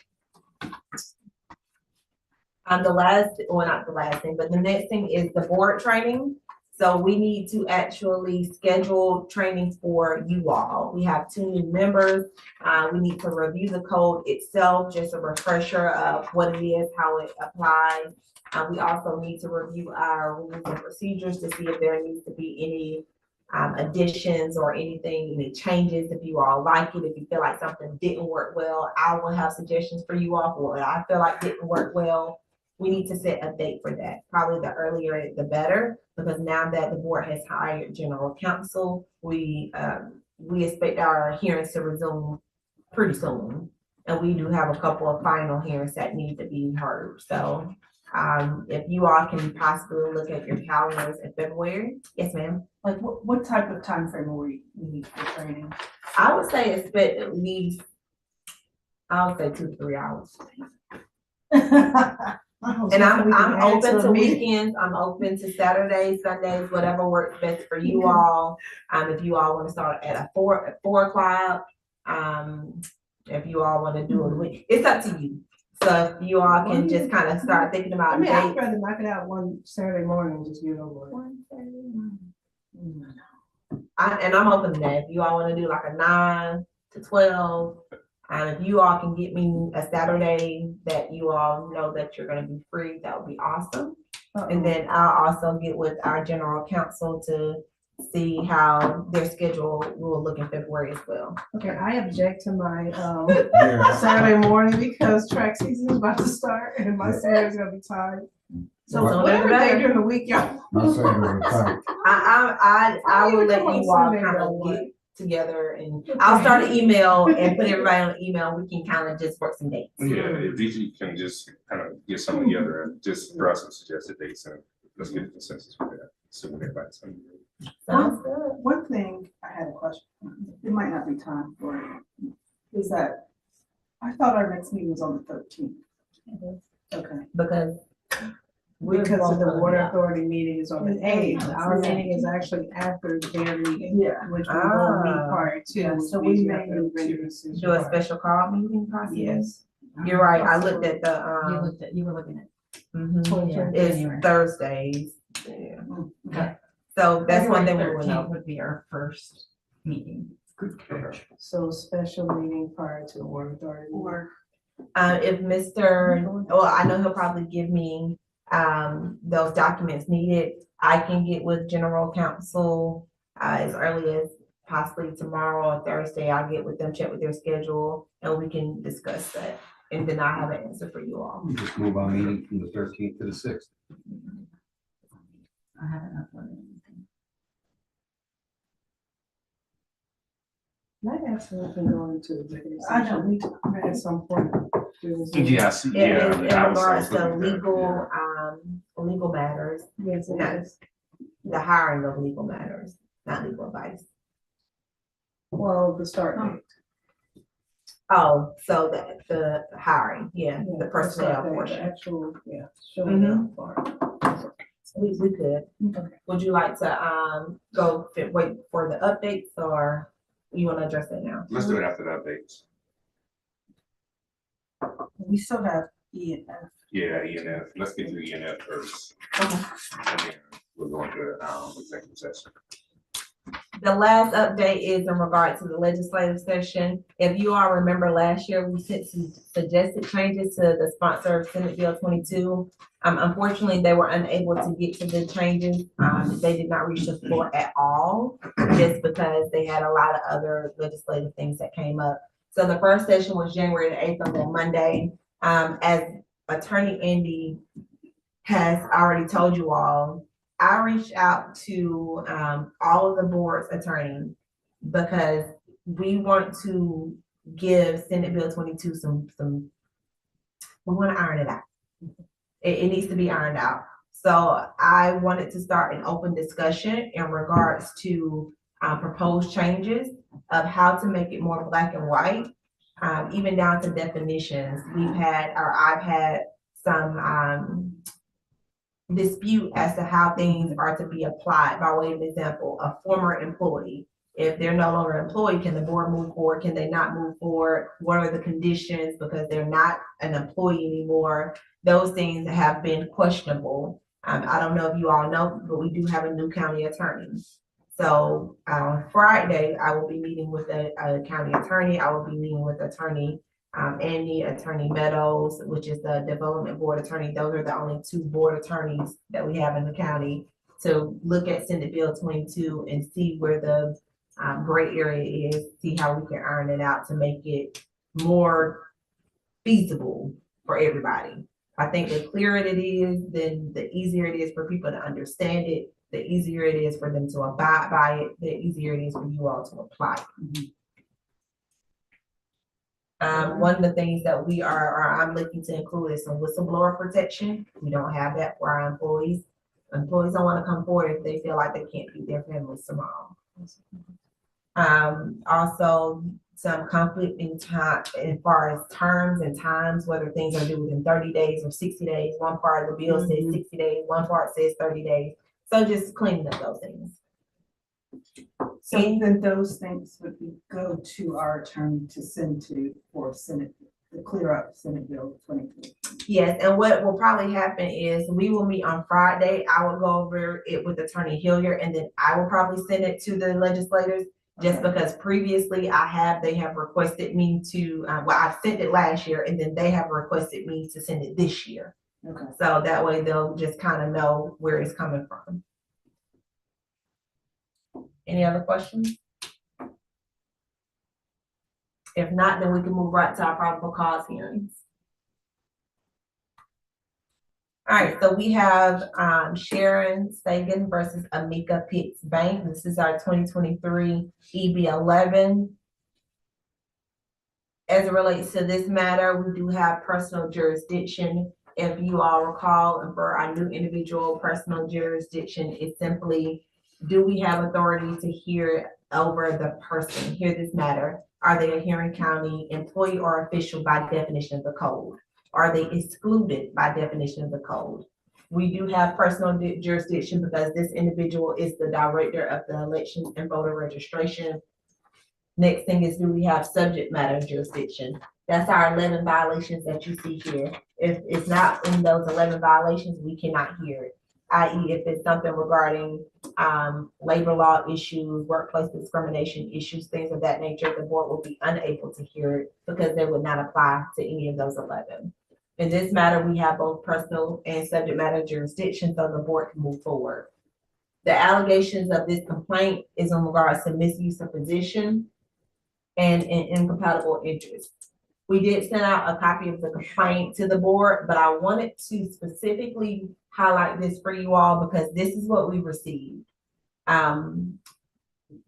Speaker 4: The last, or not the last thing, but the next thing is the board training. So we need to actually schedule training for you all. We have 2 new members. We need to review the code itself, just a refresher of what it is, how it applies. We also need to review our rules and procedures to see if there needs to be any additions or anything, any changes. If you all like it, if you feel like something didn't work well, I will have suggestions for you all for what I feel like didn't work well. We need to set a date for that. Probably the earlier the better, because now that the board has hired general counsel, we expect our hearings to resume pretty soon. And we do have a couple of final hearings that need to be heard. So if you all can possibly look at your calendars in February. Yes, ma'am.
Speaker 9: Like what type of time frame will we need for training?
Speaker 4: I would say expect at least, I would say 2 to 3 hours. And I'm open to weekends, I'm open to Saturdays, Sundays, whatever works best for you all. If you all want to start at 4 o'clock, if you all want to do a week, it's up to you. So if you all can just kind of start thinking about
Speaker 2: I mean, I'd
Speaker 4: dates.
Speaker 2: rather knock it out one Saturday morning and just get it over with.
Speaker 4: And I'm open to that. If you all want to do like a 9 to 12, if you all can get me a Saturday that you all know that you're going to be free, that would be awesome. And then I'll also get with our general counsel to see how their schedule will look in February as well.
Speaker 2: Okay, I object to my
Speaker 5: Yeah.
Speaker 2: Saturday morning because track season is about to start and my Saturday's gonna be tired. So
Speaker 5: Well,
Speaker 2: whatever day during the week, y'all.
Speaker 5: My Saturday was tight.
Speaker 4: I will let you all
Speaker 2: Sunday,
Speaker 4: kind
Speaker 2: though,
Speaker 4: of get together and I'll start an email and put everybody on email. We can kind of just work some dates.
Speaker 1: Yeah, if DG can just kind of get some together and just throw out some suggested dates and let's get a consensus for that. So when everybody's on.
Speaker 4: Sounds good.
Speaker 9: One thing I had a question, it might not be time for it, is that I thought our next meeting was on the 13th. Okay.
Speaker 4: Because
Speaker 2: Because of the water authority meeting is on the 8th, our meeting is actually after their meeting,
Speaker 9: Yeah.
Speaker 2: which we will meet prior to.
Speaker 9: Yeah, so
Speaker 2: which
Speaker 9: we
Speaker 2: have
Speaker 9: may
Speaker 2: to
Speaker 9: need
Speaker 2: render
Speaker 9: to
Speaker 2: decision
Speaker 4: do a
Speaker 2: prior.
Speaker 4: special call meeting possibly.
Speaker 2: Yes.
Speaker 4: You're right. I looked at
Speaker 8: You were looking at.
Speaker 4: mhm.
Speaker 8: Yeah.
Speaker 4: It's Thursdays. Yeah.
Speaker 9: Okay.
Speaker 4: So that's one thing we
Speaker 8: February
Speaker 4: will
Speaker 8: 13th
Speaker 4: know.
Speaker 8: would be our first meeting.
Speaker 10: good catch.
Speaker 2: So special meeting prior to the water authority.
Speaker 4: If Mr., well, I know he'll probably give me those documents needed. I can get with general counsel as early as possibly tomorrow or Thursday. I'll get with them, check with their schedule, and we can discuss that. And then I have an answer for you all.
Speaker 10: Just move our meeting from the 13th to the 6th.
Speaker 8: I haven't uploaded anything.
Speaker 2: Can I ask if we can go into executive
Speaker 9: I know,
Speaker 2: session
Speaker 9: we do.
Speaker 2: at some point? during this meeting?
Speaker 1: Yeah, I see,
Speaker 4: It
Speaker 1: yeah.
Speaker 4: is in
Speaker 1: I was
Speaker 4: regards to
Speaker 1: looking at that,
Speaker 4: legal, legal matters,
Speaker 2: Yes, it is.
Speaker 4: the hiring of legal matters, not legal advice.
Speaker 2: Well, the start date.
Speaker 4: Oh, so the hiring, yeah,
Speaker 2: Yeah,
Speaker 4: the personnel
Speaker 2: start date, the
Speaker 4: portion.
Speaker 2: actual, yeah, showing up part.
Speaker 4: We could.
Speaker 2: Okay.
Speaker 4: Would you like to, wait for the updates, or you wanna address it now?
Speaker 1: Let's do it after the updates.
Speaker 9: We still have E and F.
Speaker 1: Yeah, ENF, let's get to ENF first.
Speaker 4: Okay.
Speaker 1: And then we'll go into, executive session.
Speaker 4: The last update is in regard to the legislative session. If you all remember last year, we sent some suggested changes to the sponsor of Senate Bill 22. Unfortunately, they were unable to get to the changes. They did not reach the floor at all, just because they had a lot of other legislative things that came up. So the first session was January the 8th on that Monday. As Attorney Andy has already told you all, I reached out to all of the board's attorneys because we want to give Senate Bill 22 we want to iron it out. It needs to be ironed out. So I wanted to start an open discussion in regards to proposed changes of how to make it more black and white, even down to definitions. I've had some dispute as to how things are to be applied. By way of example, a former employee, if they're no longer employed, can the board move forward? Can they not move forward? What are the conditions because they're not an employee anymore? Those things have been questionable. I don't know if you all know, but we do have a new county attorney. So Friday, I will be meeting with a county attorney. I will be meeting with Attorney Andy, Attorney Meadows, which is the development board attorney. Those are the only two board attorneys that we have in the county to look at Senate Bill 22 and see where the gray area is, see how we can iron it out to make it more feasible for everybody. I think the clearer it is, then the easier it is for people to understand it, the easier it is for them to abide by it, the easier it is for you all to apply. One of the things that I'm looking to include is some whistleblower protection. We don't have that for our employees. Employees don't want to come forward if they feel like they can't feed their families tomorrow. Also, some conflict in time as far as terms and times, whether things are due within 30 days or 60 days. One part of the bill says 60 days, one part says 30 days. So just cleaning up those things.
Speaker 9: So then those things would go to our attorney to send to for Senate, to clear up Senate Bill 22.
Speaker 4: Yes, and what will probably happen is we will meet on Friday. I will go over it with Attorney Hilliard, and then I will probably send it to the legislators. Just because previously they have requested me to, I sent it last year, and then they have requested me to send it this year.
Speaker 9: Okay.
Speaker 4: So that way they'll just kind of know where it's coming from. Any other questions? If not, then we can move right to our probable cause hearings. All right, so we have Sharon Sagan versus Amika Pitts Bank. This is our 2023 EB11. As it relates to this matter, we do have personal jurisdiction. If you all recall, and for our new individual, personal jurisdiction is simply, do we have authority to hear over the person, hear this matter? Are they a Henry County employee or official by definition of the code? Are they excluded by definition of the code? We do have personal jurisdiction because this individual is the director of the election and voter registration. Next thing is, do we have subject matter jurisdiction? That's our 11 violations that you see here. If it's not in those 11 violations, we cannot hear it. I.e., if it's something regarding labor law issues, workplace discrimination issues, things of that nature, the board will be unable to hear it because they would not apply to any of those 11. In this matter, we have both personal and subject matter jurisdiction, so the board can move forward. The allegations of this complaint is in regards to misuse of position and incompatible interests. We did send out a copy of the complaint to the board, but I wanted to specifically highlight this for you all because this is what we received.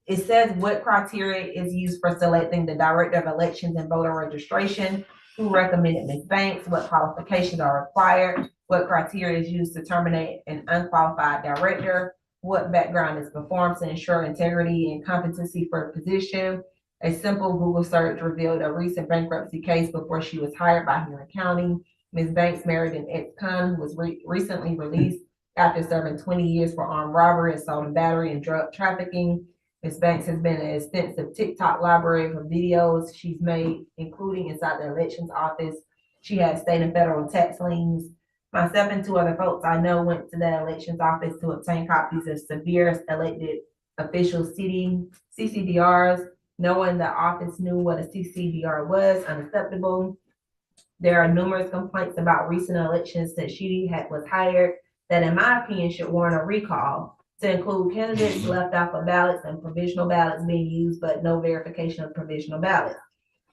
Speaker 4: It says what criteria is used for selecting the director of elections and voter registration, who recommended Ms. Banks, what qualifications are required, what criteria is used to terminate an unqualified director, what background is performed to ensure integrity and competency for a position. A simple Google search revealed a recent bankruptcy case before she was hired by Henry County. Ms. Banks married an ex-con who was recently released after serving 20 years for armed robbery, assault and battery, and drug trafficking. Ms. Banks has been an extensive TikTok library of videos she's made, including inside the elections office. She has state and federal tax liens. Myself and 2 other folks I know went to the elections office to obtain copies of severe elected official CCDRs. No one in the office knew what a CCDR was, unacceptable. There are numerous complaints about recent elections that she was hired that, in my opinion, should warrant a recall, to include candidates left off of ballots and provisional ballots being used, but no verification of provisional ballots.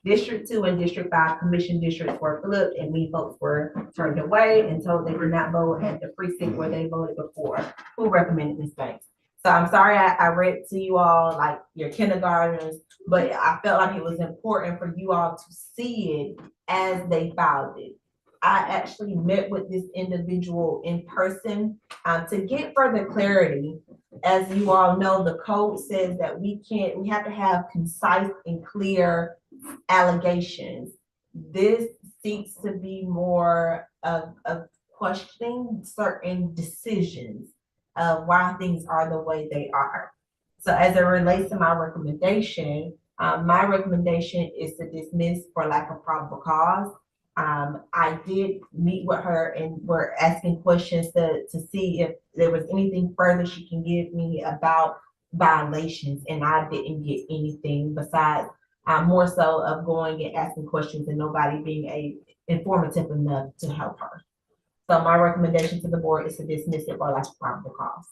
Speaker 4: District 2 and District 5 commission districts were flipped, and we folks were turned away and told they could not vote at the precinct where they voted before. Who recommended Ms. Banks? So I'm sorry I read to you all like your kindergartners, but I felt like it was important for you all to see it as they filed it. I actually met with this individual in person to get further clarity. As you all know, the code says that we have to have concise and clear allegations. This seeks to be more of questioning certain decisions of why things are the way they are. So as it relates to my recommendation is to dismiss for lack of probable cause. I did meet with her and we're asking questions to see if there was anything further she can give me about violations, and I didn't get anything besides more so of going and asking questions and nobody being informative enough to help her. So my recommendation to the board is to dismiss it for lack of probable cause.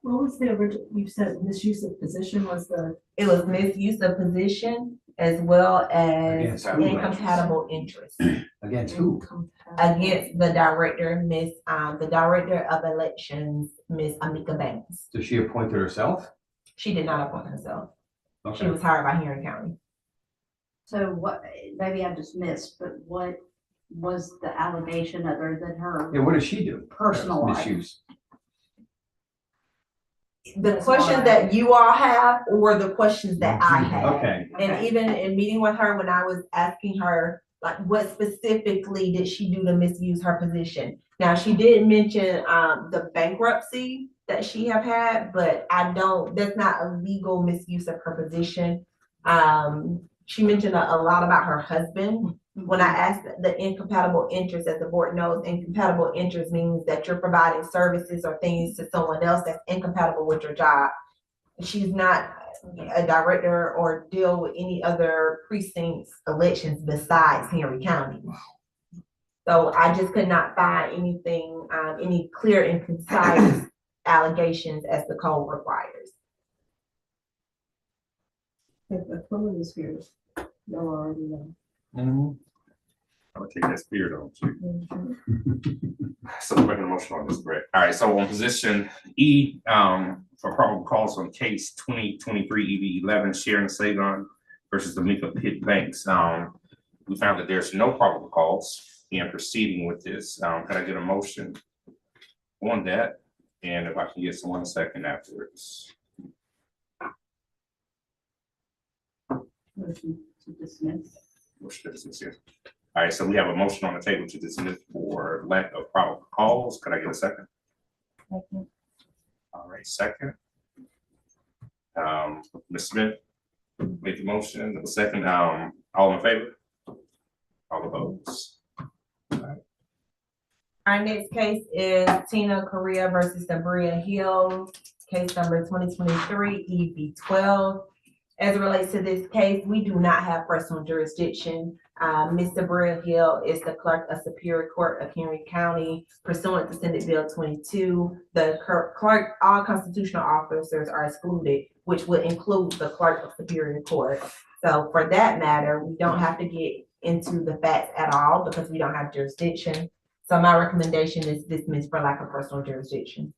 Speaker 2: What was the original, you said misuse of position was the?
Speaker 4: It was misuse of position as well as
Speaker 10: Against who?
Speaker 4: incompatible interest
Speaker 10: Against who?
Speaker 4: against the director, the director of elections, Miss Amika Banks.
Speaker 10: Does she appoint herself?
Speaker 4: She did not appoint herself. She
Speaker 10: Okay.
Speaker 4: was hired by Henry County.
Speaker 7: So what, maybe I just missed, but what was the allegation other than her
Speaker 10: Yeah, what does she do?
Speaker 7: personal life?
Speaker 10: Misuse.
Speaker 4: The questions that you all have or the questions that I have.
Speaker 10: Okay.
Speaker 4: And even in meeting with her, when I was asking her, like, what specifically did she do to misuse her position? Now, she did mention the bankruptcy that she have had, but that's not a legal misuse of her position. She mentioned a lot about her husband. When I asked the incompatible interest, as the board knows, incompatible interest means that you're providing services or things to someone else that's incompatible with your job. She's not a director or deal with any other precincts elections besides Henry County. So I just could not find anything, any clear and concise allegations as the code requires.
Speaker 2: If the phone is here, y'all already know.
Speaker 1: I would take that spirit on too. So we're making a motion on this, correct? All right, so on position E, for probable cause on case 2023 EV11 Sharon Sagon versus Amika Pitt Banks. We found that there's no probable cause in proceeding with this. Can I get a motion on that? And if I can get someone a second afterwards.
Speaker 7: Motion to dismiss.
Speaker 1: Motion to dismiss, yes. All right, so we have a motion on the table to dismiss for lack of probable cause. Could I get a second? All right, second. Ms. Smith made the motion, the second, all in favor? All opposed?
Speaker 4: Our next case is Tina Correa versus Sabria Hill, case number 2023 EV12. As it relates to this case, we do not have personal jurisdiction. Ms. Sabria Hill is the clerk of Superior Court of Henry County pursuant to Senate Bill 22. The clerk, all constitutional officers are excluded, which would include the clerk of Superior Court. So for that matter, we don't have to get into the facts at all because we don't have jurisdiction. So my recommendation is dismissed for lack of personal jurisdiction.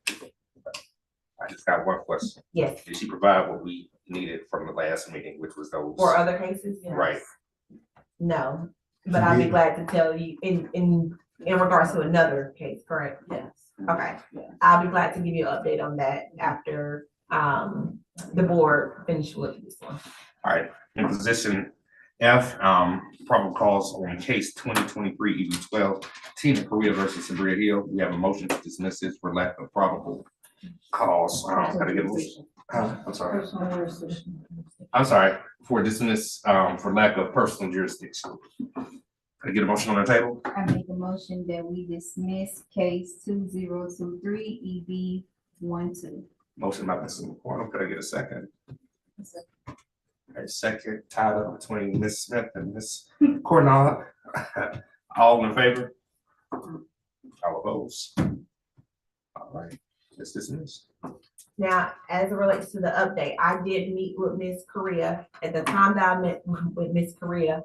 Speaker 1: I just got one question.
Speaker 4: Yes,
Speaker 1: Did she provide what we needed from the last meeting, which was those?
Speaker 4: for other cases?
Speaker 1: Right.
Speaker 4: No, but I'll be glad to tell you in regards to another case, correct?
Speaker 2: Yes.
Speaker 4: Okay,
Speaker 2: Yes.
Speaker 4: I'll be glad to give you an update on that after, the board finish with this one.
Speaker 1: All right, in position F, probable cause on case 2023 EB 12, Tina Korea versus Sabria Hill. We have a motion to dismiss this for lack of probable cause. Can I get a motion? I'm sorry.
Speaker 9: Personal jurisdiction.
Speaker 1: I'm sorry, for dismiss, for lack of personal jurisdiction. Can I get a motion on the table?
Speaker 11: I make a motion that we dismiss case 2023 EB 12.
Speaker 1: Motion by Mr. McCormick. Could I get a second? A second, tied up between Ms. Smith and Ms. Cornell. All in favor? All opposed? All right, it's dismissed.
Speaker 4: Now, as it relates to the update, I did meet with Ms. Korea. At the time that I met with Ms. Korea,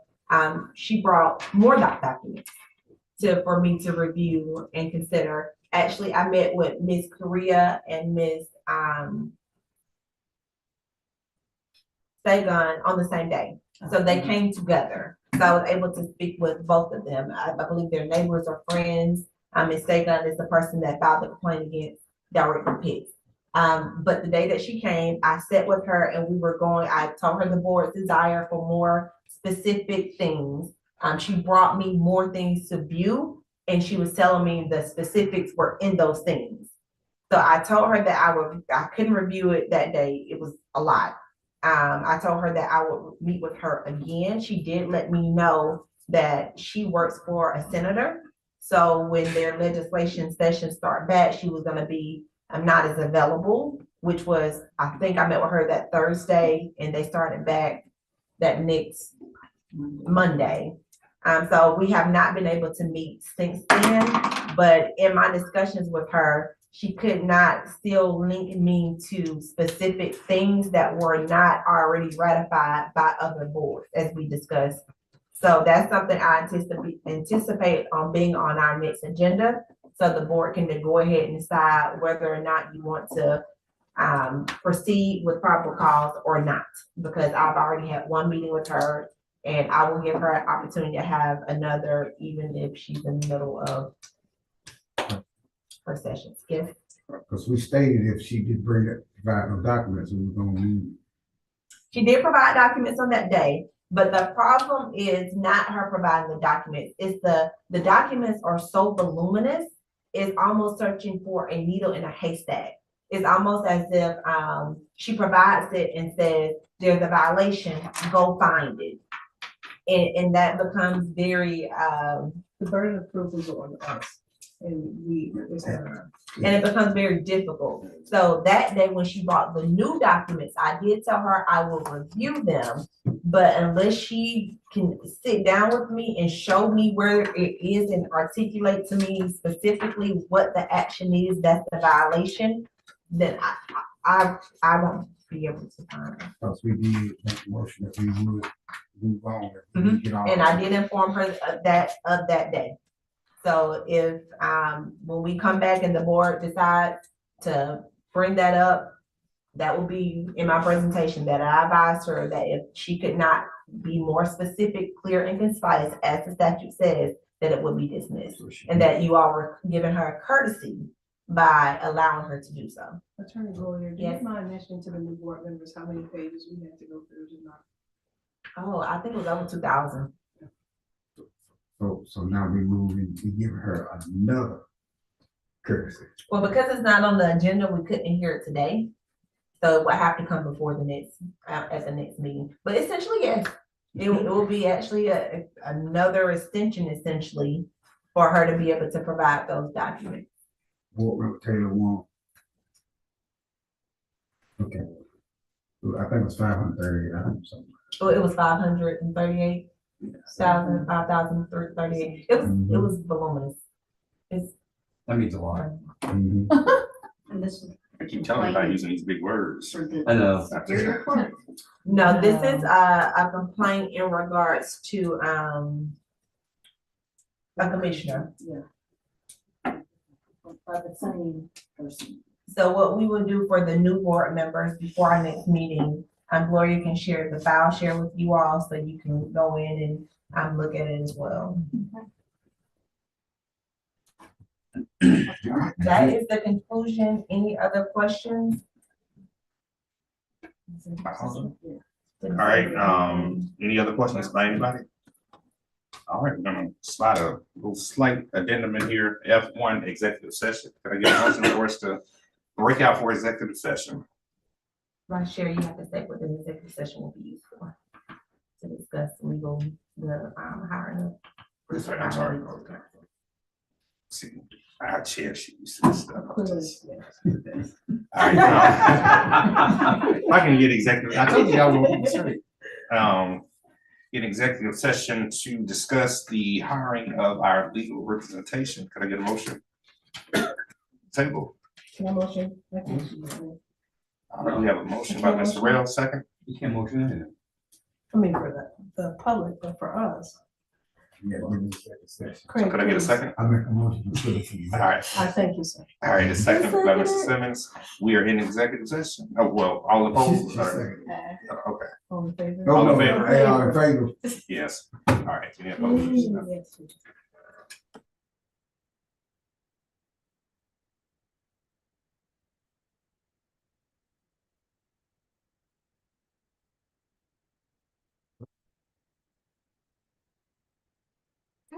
Speaker 4: she brought more documents for me to review and consider. Actually, I met with Ms. Korea and Ms. Sagan on the same day. So they came together. So I was able to speak with both of them. I believe they're neighbors or friends. Ms. Sagan is the person that filed the complaint against Director Pitts. But the day that she came, I sat with her and I told her the board's desire for more specific things. She brought me more things to view and she was telling me the specifics were in those things. So I told her that I couldn't review it that day. It was a lot. I told her that I would meet with her again. She did let me know that she works for a senator. So when their legislation sessions start back, she was gonna be not as available, which was, I think I met with her that Thursday and they started back that next Monday. So we have not been able to meet since then, but in my discussions with her, she could not still link me to specific things that were not already ratified by other boards, as we discussed. So that's something I anticipate on being on our next agenda. So the board can then go ahead and decide whether or not you want to proceed with probable cause or not. Because I've already had one meeting with her and I will give her an opportunity to have another, even if she's in the middle of her sessions. Yes.
Speaker 5: Because we stated if she did provide no documents, we were gonna move.
Speaker 4: She did provide documents on that day, but the problem is not her providing the documents. It's the documents are so voluminous, it's almost searching for a needle in a haystack. It's almost as if she provides it and says, there's a violation, go find it. And that becomes very,
Speaker 2: The burden of proof is on us.
Speaker 4: And it becomes very difficult. So that day when she brought the new documents, I did tell her I will review them, but unless she can sit down with me and show me where it is and articulate to me specifically what the action is, that's the violation, then I won't be able to find it.
Speaker 5: Because we did make a motion that we would move on. If we get all-
Speaker 4: And I did inform her of that day. So if, when we come back and the board decides to bring that up, that will be in my presentation that I advised her that if she could not be more specific, clear and concise as the statute says, that it would be dismissed. And that you all were giving her a courtesy by allowing her to do so.
Speaker 2: Attorney Goyer, do
Speaker 4: Yes.
Speaker 2: you mind mentioning to the new board members how many pages we had to go through tonight?
Speaker 4: Oh, I think it was over 2,000.
Speaker 5: So now we moving to give her another courtesy.
Speaker 4: Well, because it's not on the agenda, we couldn't hear it today. So it will have to come before the next, at the next meeting. But essentially, yes, it will be actually another extension essentially for her to be able to provide those documents.
Speaker 5: Board Member Taylor won. Okay. So I think it was 530, something.
Speaker 4: So it was 538. thousand, 5,338. It was voluminous.
Speaker 10: That means a lot.
Speaker 7: And this
Speaker 1: I keep telling you about using these big words.
Speaker 7: for the
Speaker 10: I know.
Speaker 7: Superior Court.
Speaker 4: No, this is a complaint in regards to, a commissioner.
Speaker 9: By the same person.
Speaker 4: So what we will do for the new board members before our next meeting, Gloria can share the file, share with you all, so you can go in and look at it as well. That is the conclusion. Any other questions?
Speaker 1: All right, any other questions by anybody? All right, we're gonna slide a little slight addendum in here, F1 executive session. Can I get a motion for us to break out for executive session?
Speaker 4: Vice Chair, you have to say what the executive session will be used for. To discuss legal, the hiring of.
Speaker 1: I'm sorry. Okay. See, our chair, she used to this stuff. All right, if I can get executive, I told you I will be straight. In executive session to discuss the hiring of our legal representation. Could I get a motion? Table.
Speaker 4: Motion.
Speaker 1: All right, we have a motion by Mr. Rail, second.
Speaker 10: You can't motion anything.
Speaker 2: I mean, for the public, but for us.
Speaker 5: Yeah, give me a second session.
Speaker 1: So could I get a second?
Speaker 5: I make a motion to put it to
Speaker 1: All right,
Speaker 2: I thank you, sir.
Speaker 1: all right, a second by Mr. Simmons. We are in executive session. Oh, well, all opposed?
Speaker 5: She
Speaker 1: Or-
Speaker 5: seconded.
Speaker 1: Okay,
Speaker 2: All in favor?
Speaker 5: No,
Speaker 1: All in
Speaker 5: no,
Speaker 1: favor?
Speaker 5: hey, all in favor?
Speaker 1: yes. All right, any opposed?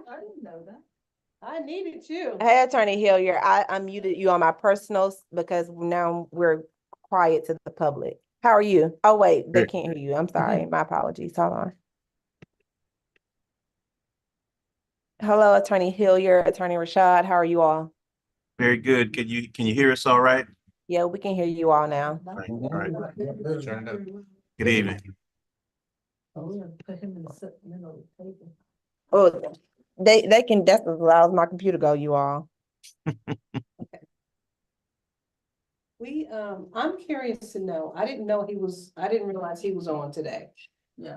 Speaker 2: I didn't know that. I needed you.
Speaker 12: Hey, Attorney Hilliard, I unmuted you on my personals because now we're quiet to the public. How are you? Oh, wait, they can't hear you. I'm sorry. My apologies. Hold on. Hello, Attorney Hilliard, Attorney Rashad. How are you all?
Speaker 13: Very good. Can you hear us all right?
Speaker 12: Yeah, we can hear you all now.
Speaker 13: All right. Turn it up. Good evening.
Speaker 12: Oh, they can, that's as loud as my computer go, you all.
Speaker 2: I'm curious to know, I didn't realize he was on today.
Speaker 9: Yeah.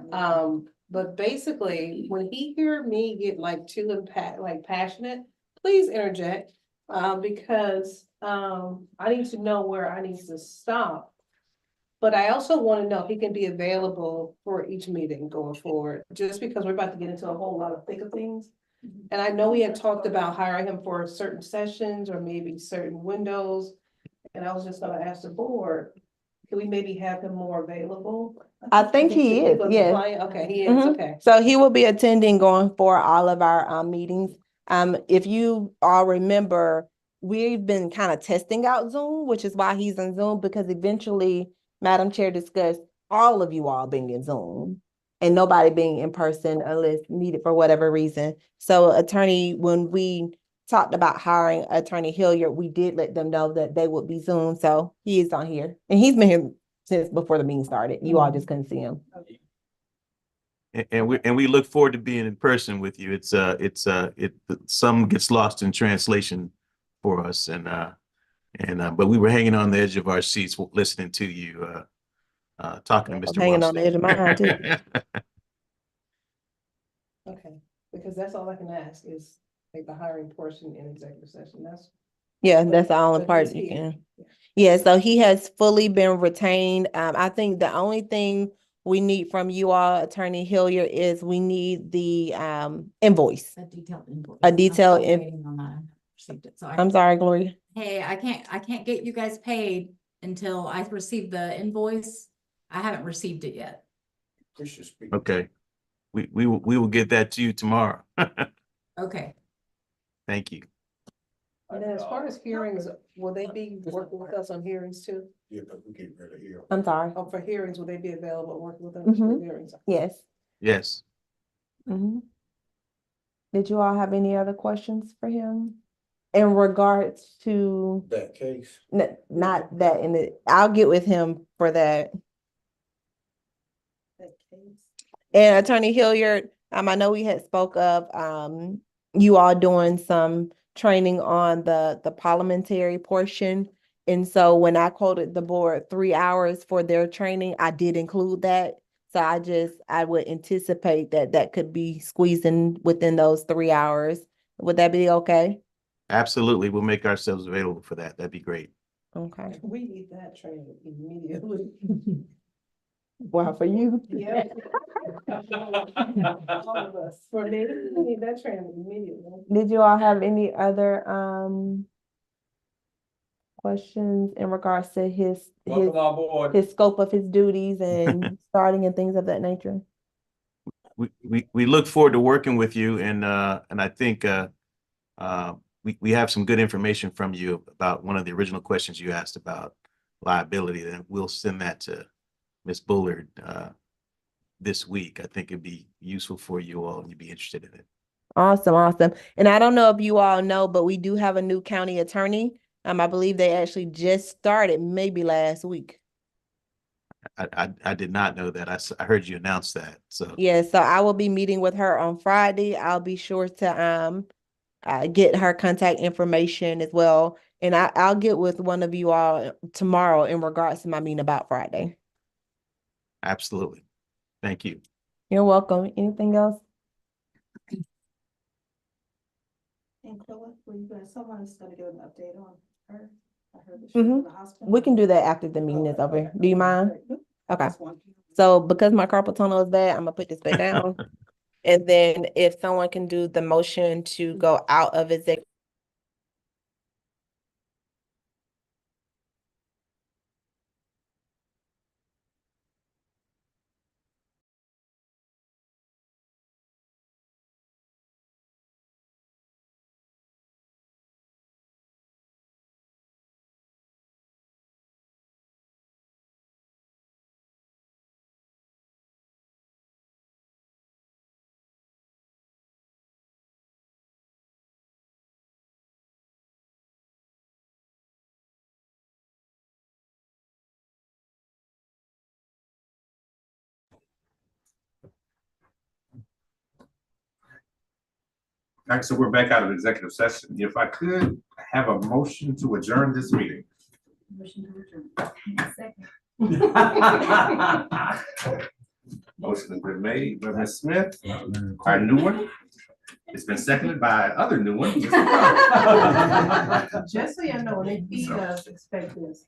Speaker 2: But basically, when he hear me get like too passionate, please interject. Because I need to know where I need to stop. But I also want to know if he can be available for each meeting going forward, just because we're about to get into a whole lot of thick of things. And I know we had talked about hiring him for certain sessions or maybe certain windows. And I was just gonna ask the board, can we maybe have him more available?
Speaker 12: I think he is, yes.
Speaker 2: Okay, he is,
Speaker 12: Mhm.
Speaker 2: okay.
Speaker 12: So he will be attending going for all of our meetings. If you all remember, we've been kind of testing out Zoom, which is why he's on Zoom, because eventually, Madam Chair discussed all of you all being in Zoom and nobody being in person unless needed for whatever reason. So Attorney, when we talked about hiring Attorney Hilliard, we did let them know that they would be Zoom. So he is on here and he's been here since before the meeting started. You all just couldn't see him.
Speaker 13: And we look forward to being in person with you. Some gets lost in translation for us but we were hanging on the edge of our seats listening to you talking to Mr.
Speaker 12: Hanging on the edge of mine too.
Speaker 2: Okay, because that's all I can ask is like the hiring portion in executive session.
Speaker 12: Yeah, that's the only
Speaker 2: but
Speaker 12: part
Speaker 2: he's
Speaker 12: you
Speaker 2: here.
Speaker 12: can. Yeah, so he has fully been retained. I think the only thing we need from you all, Attorney Hilliard, is we need the invoice.
Speaker 8: A detailed invoice.
Speaker 12: A detailed
Speaker 8: I'm still
Speaker 12: in-
Speaker 8: waiting on that. I haven't received it, so
Speaker 12: I'm sorry, Gloria.
Speaker 8: hey, I can't get you guys paid until I receive the invoice. I haven't received it yet.
Speaker 13: Okay. We will get that to you tomorrow.
Speaker 8: Okay.
Speaker 13: Thank you.
Speaker 2: And then as far as hearings, will they be working with us on hearings too?
Speaker 5: Yeah, but we get rid of here.
Speaker 12: I'm sorry.
Speaker 2: Oh, for hearings, will they be available working with us
Speaker 12: Mhm.
Speaker 2: for hearings?
Speaker 12: Yes.
Speaker 13: Yes.
Speaker 12: Mhm. Did you all have any other questions for him? In regards to,
Speaker 5: That case.
Speaker 12: not that I'll get with him for that. And Attorney Hilliard, I know we had spoke of, you all doing some training on the parliamentary portion. And so when I quoted the board 3 hours for their training, I did include that. So I would anticipate that that could be squeezing within those 3 hours. Would that be okay?
Speaker 13: Absolutely. We'll make ourselves available for that. That'd be great.
Speaker 12: Okay.
Speaker 2: We need that training immediately.
Speaker 12: Wow, for you?
Speaker 2: Yeah. All of us, for me, we need that training immediately.
Speaker 12: Did you all have any other questions in regards to
Speaker 3: Welcome on board.
Speaker 12: his scope of his duties and starting and things of that nature?
Speaker 13: We look forward to working with you, and I think we have some good information from you about one of the original questions you asked about liability. Then we'll send that to Ms. Bullard this week. I think it'd be useful for you all, and you'd be interested in it.
Speaker 12: Awesome, awesome. And I don't know if you all know, but we do have a new county attorney. I believe they actually just started maybe last week.
Speaker 13: I did not know that. I heard you announce that. So
Speaker 12: Yeah, so I will be meeting with her on Friday. I'll be sure to get her contact information as well. And I'll get with one of you all tomorrow in regards to my meeting about Friday.
Speaker 13: absolutely. Thank you.
Speaker 12: You're welcome. Anything else?
Speaker 9: And Quilla, someone is gonna give an update on her. I heard that she was in the hospital.
Speaker 12: We can do that after the meeting is over. Do you mind? Okay.
Speaker 9: Just one.
Speaker 12: So because my carpal tunnel is bad, I'm gonna put this back down. And then if someone can do the motion to go out of executive.
Speaker 1: All right, so we're back out of executive session. If I could have a motion to adjourn this meeting.
Speaker 7: Motion to adjourn.
Speaker 11: Second.
Speaker 1: Motion has been made by Ms. Smith, our new one. It's been seconded by other new one. Mr. Brown.
Speaker 2: Just so you know, when they feed us, expect this.